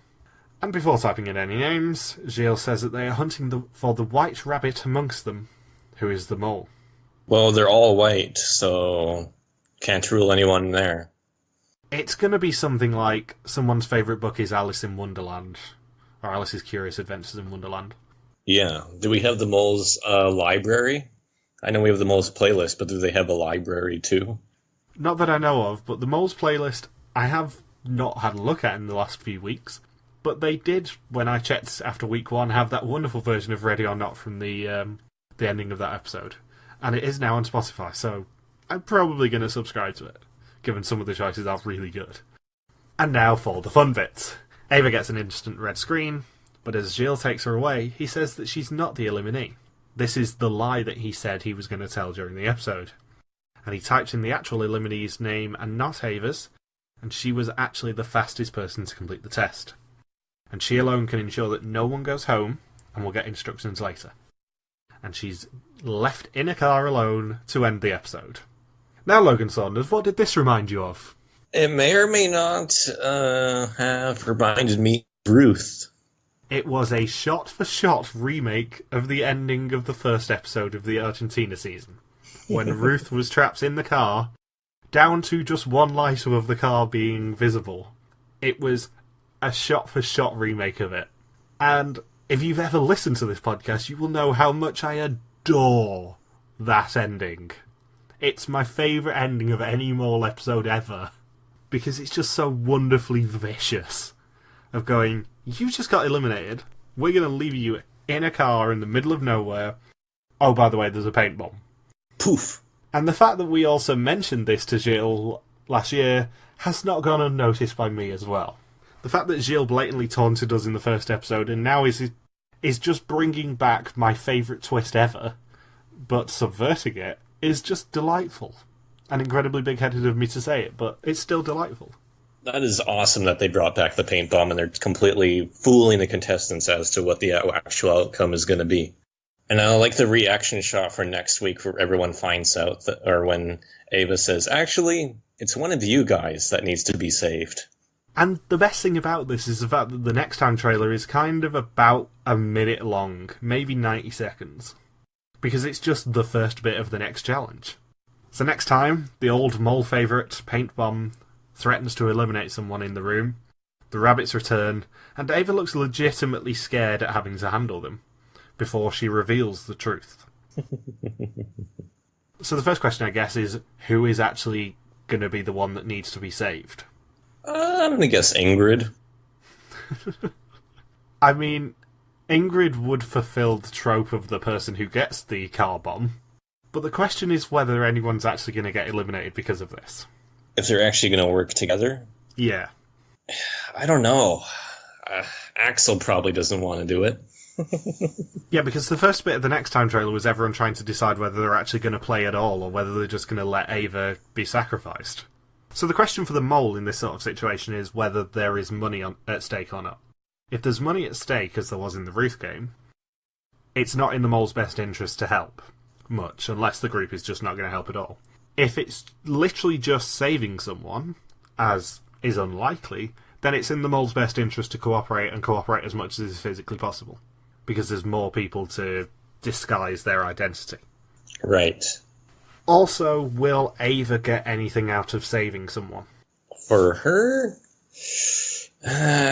And before typing in any names, Gilles says that they are hunting for the white rabbit amongst them, who is the mole. Well, they're all white, so can't rule anyone there. It's going to be something like someone's favourite book is Alice in Wonderland, or Alice's Curious Adventures in Wonderland. Yeah. Do we have the mole's library? I know we have the mole's playlist, but do they have a library too? Not that I know of, but the mole's playlist, I have not had a look at in the last few weeks. But they did, when I checked after week 1, have that wonderful version of Ready or Not from the ending of that episode. And it is now on Spotify, so I'm probably going to subscribe to it, given some of the choices are really good. And now for the fun bits. Ava gets an instant red screen, but as Gilles takes her away, he says that she's not the eliminee. This is the lie that he said he was going to tell during the episode. And he types in the actual eliminee's name and not Ava's, and she was actually the fastest person to complete the test. And she alone can ensure that no one goes home, and we'll get instructions later. And she's left in a car alone to end the episode. Now, Logan Saunders, what did this remind you of? It may or may not have reminded me of Ruth. It was a shot-for-shot remake of the ending of the first episode of the Argentina season, when Ruth was trapped in the car, down to just one light of the car being visible. It was a shot-for-shot remake of it. And if you've ever listened to this podcast, you will know how much I adore that ending. It's my favourite ending of any Mole episode ever, because it's just so wonderfully vicious. Of going, you just got eliminated, we're going to leave you in a car in the middle of nowhere. Oh, by the way, there's a paint bomb. Poof. And the fact that we also mentioned this to Gilles last year has not gone unnoticed by me as well. The fact that Gilles blatantly taunted us in the first episode and now is just bringing back my favourite twist ever, but subverting it, is just delightful. And incredibly big-headed of me to say it, but it's still delightful. That is awesome that they brought back the paint bomb and they're completely fooling the contestants as to what the actual outcome is going to be. And I like the reaction shot for next week where everyone finds out, or when Ava says, actually, it's one of you guys that needs to be saved. And the best thing about this is the fact that the next time trailer is kind of about a minute long, maybe 90 seconds. Because it's just the first bit of the next challenge. So next time, the old Mole favourite, Paint Bomb, threatens to eliminate someone in the room, the rabbits return, and Ava looks legitimately scared at having to handle them, before she reveals the truth. So the first question, I guess, is who is actually going to be the one that needs to be saved? I'm going to guess Ingrid. I mean, Ingrid would fulfill the trope of the person who gets the car bomb, but the question is whether anyone's actually going to get eliminated because of this. If they're actually going to work together? Yeah. I don't know. Axel probably doesn't want to do it. Yeah, because the first bit of the next time trailer was everyone trying to decide whether they're actually going to play at all or whether they're just going to let Ava be sacrificed. So the question for the Mole in this sort of situation is whether there is money at stake or not. If there's money at stake, as there was in the Ruth game, it's not in the Mole's best interest to help much, unless the group is just not going to help at all. If it's literally just saving someone, as is unlikely, then it's in the Mole's best interest to cooperate and cooperate as much as is physically possible. Because there's more people to disguise their identity. Right. Also, will Ava get anything out of saving someone? For her? She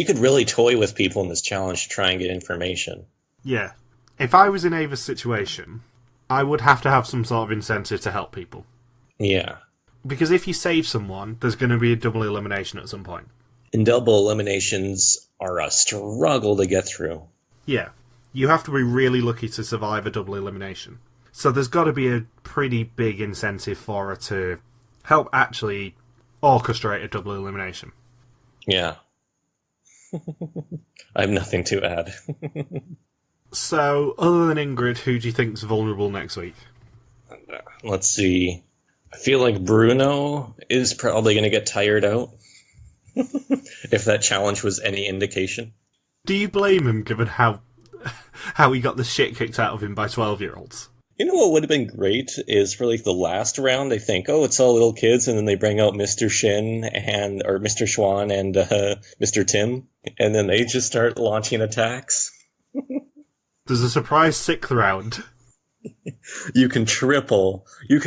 could really toy with people in this challenge to try and get information. Yeah. If I was in Ava's situation, I would have to have some sort of incentive to help people. Yeah. Because if you save someone, there's going to be a double elimination at some point. And double eliminations are a struggle to get through. Yeah. You have to be really lucky to survive a double elimination. So there's got to be a pretty big incentive for her to help actually orchestrate a double elimination. Yeah. I have nothing to add. So, other than Ingrid, who do you think's vulnerable next week? Let's see. I feel like Bruno is probably going to get tired out. If that challenge was any indication. Do you blame him, given how he got the shit kicked out of him by 12-year-olds? You know what would have been great is for like the last round, they think, oh, it's all little kids, and then they bring out Mr. Shin or Mr. Schwan and Mr. Tim, and then they just start launching attacks. There's a surprise 6th round. You can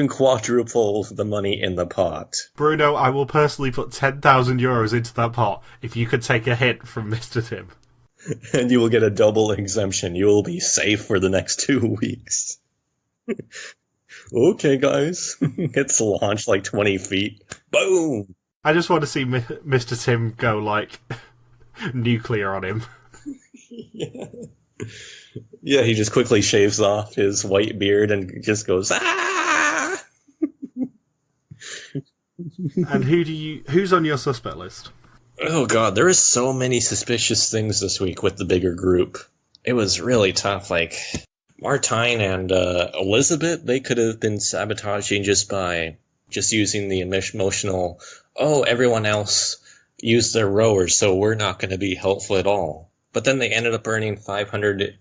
quadruple the money in the pot. Bruno, I will personally put 10,000 euros into that pot if you could take a hint from Mr. Tim. And you will get a double exemption. You will be safe for the next 2 weeks. Okay, guys. It's launched like 20 feet. Boom! I just want to see Mr. Tim go, like, nuclear on him. Yeah. Yeah, he just quickly shaves off his white beard and just goes, ah! And who's on your suspect list? Oh god, there is so many suspicious things this week with the bigger group. It was really tough. Like, Martine and Elizabeth, they could have been sabotaging just by just using the emotional, oh, everyone else used their rowers, so we're not going to be helpful at all. But then they ended up earning 500,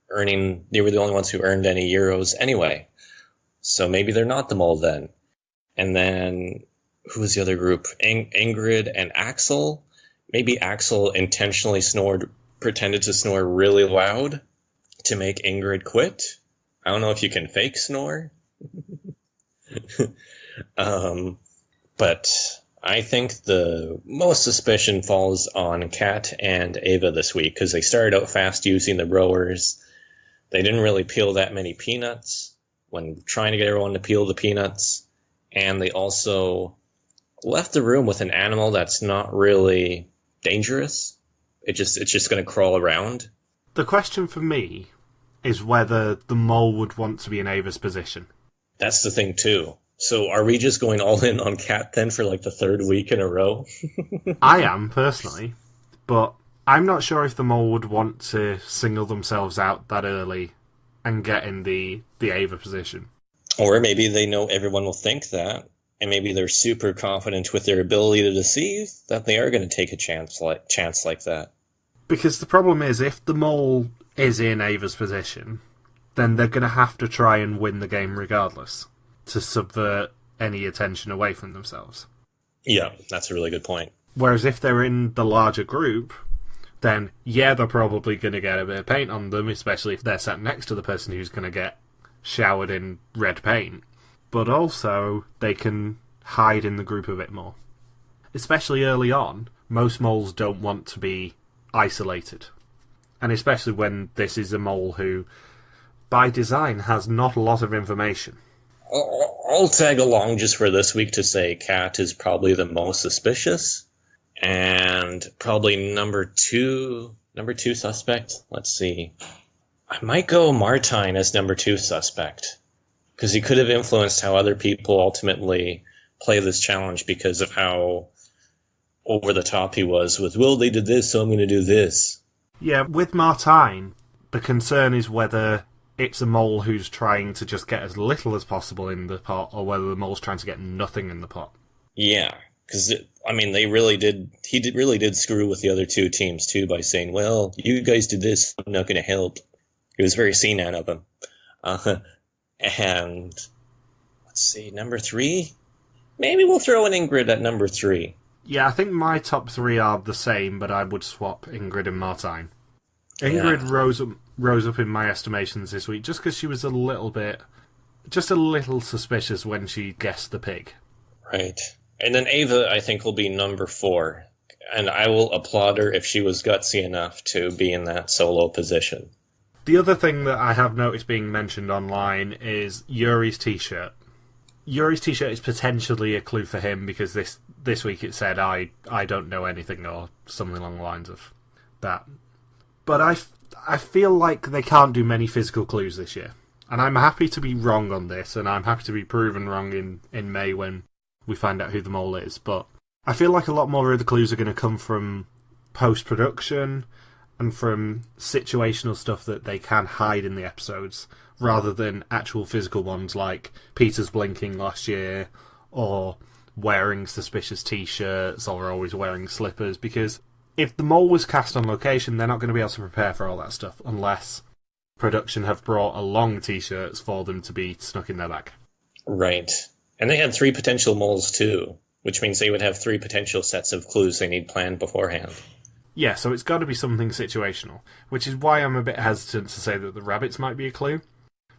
they were the only ones who earned any euros anyway. So maybe they're not the mole then. And then, who was the other group? Ingrid and Axel. Maybe Axel intentionally pretended to snore really loud to make Ingrid quit. I don't know if you can fake snore. But I think the most suspicion falls on Kat and Ava this week because they started out fast using the rowers. They didn't really peel that many peanuts when trying to get everyone to peel the peanuts. And they also left the room with an animal that's not really dangerous. It's just going to crawl around. The question for me is whether the mole would want to be in Ava's position. That's the thing, too. So are we just going all in on Kat then for like the third week in a row? I am, personally. But I'm not sure if the mole would want to single themselves out that early and get in the Ava position. Or maybe they know everyone will think that, and maybe they're super confident with their ability to deceive that they are going to take a chance like that. Because the problem is, if the mole is in Ava's position, then they're going to have to try and win the game regardless, to subvert any attention away from themselves. Yeah, that's a really good point. Whereas if they're in the larger group, then yeah, they're probably going to get a bit of paint on them, especially if they're sat next to the person who's going to get showered in red paint. But also, they can hide in the group a bit more. Especially early on, most moles don't want to be isolated. And especially when this is a mole who, by design, has not a lot of information. I'll tag along just for this week to say Kat is probably the most suspicious. And probably number two suspect. Let's see. I might go Martine as number 2 suspect. Because he could have influenced how other people ultimately play this challenge because of how over the top he was with, well, they did this, so I'm going to do this. Yeah, with Martine, the concern is whether it's a mole who's trying to just get as little as possible in the pot, or whether the mole's trying to get nothing in the pot. Yeah, because, he really did screw with the other 2 teams, too, by saying, well, you guys did this, I'm not going to help. It was very senile of him. And, let's see, number 3? Maybe we'll throw in Ingrid at number 3. Yeah, I think my top 3 are the same, but I would swap Ingrid and Martine. Ingrid rose up in my estimations this week just because she was a little suspicious when she guessed the pig. Right. And then Ava, I think, will be number 4. And I will applaud her if she was gutsy enough to be in that solo position. The other thing that I have noticed being mentioned online is Yuri's t-shirt. Yuri's t-shirt is potentially a clue for him because this week it said, I don't know anything, or something along the lines of that. But I feel like they can't do many physical clues this year. And I'm happy to be wrong on this, and I'm happy to be proven wrong in May when we find out who the mole is. But I feel like a lot more of the clues are going to come from post-production and from situational stuff that they can hide in the episodes, rather than actual physical ones like Peter's blinking last year, or wearing suspicious t-shirts, or always wearing slippers, because if the mole was cast on location, they're not going to be able to prepare for all that stuff, unless production have brought along t-shirts for them to be snuck in their bag. Right. And they had 3 potential moles too, which means they would have 3 potential sets of clues they need planned beforehand. Yeah, so it's got to be something situational, which is why I'm a bit hesitant to say that the rabbits might be a clue,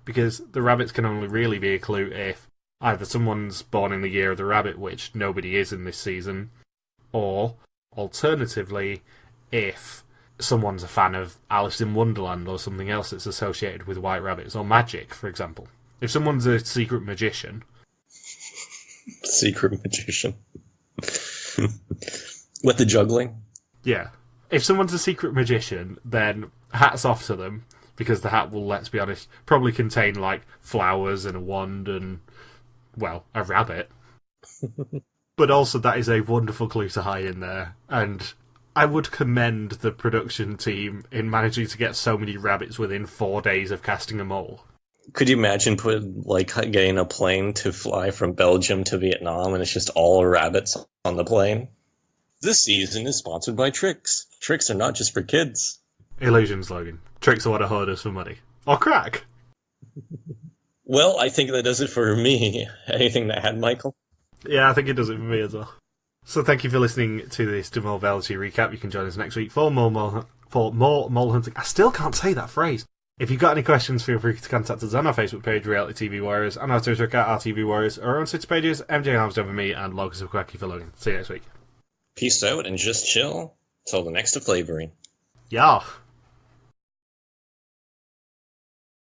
because the rabbits can only really be a clue if either someone's born in the year of the rabbit, which nobody is in this season, or, alternatively, if someone's a fan of Alice in Wonderland or something else that's associated with white rabbits, or magic, for example. If someone's a secret magician... Secret magician. With the juggling? Yeah. If someone's a secret magician, then hats off to them, because the hat will, let's be honest, probably contain, like, flowers and a wand and, well, a rabbit. But also that is a wonderful clue to hide in there, and I would commend the production team in managing to get so many rabbits within 4 days of casting a mole. Could you imagine getting a plane to fly from Belgium to Vietnam and it's just all rabbits on the plane? This season is sponsored by Tricks. Tricks are not just for kids. Illusions, Logan. Tricks are what a hoard is for money. Or crack. Well, I think that does it for me. Anything to add, Michael? Yeah, I think it does it for me as well. So thank you for listening to this Mol Belgie recap. You can join us next week for more mole hunting. I still can't say that phrase. If you've got any questions, feel free to contact us on our Facebook page, Reality TV Warriors, and our Twitter account, RTV Warriors, or on Twitter pages, MJ Armstrong for me, and Logan Saunders for Logan. See you next week. Peace out and just chill till the next flavoring. Yeah.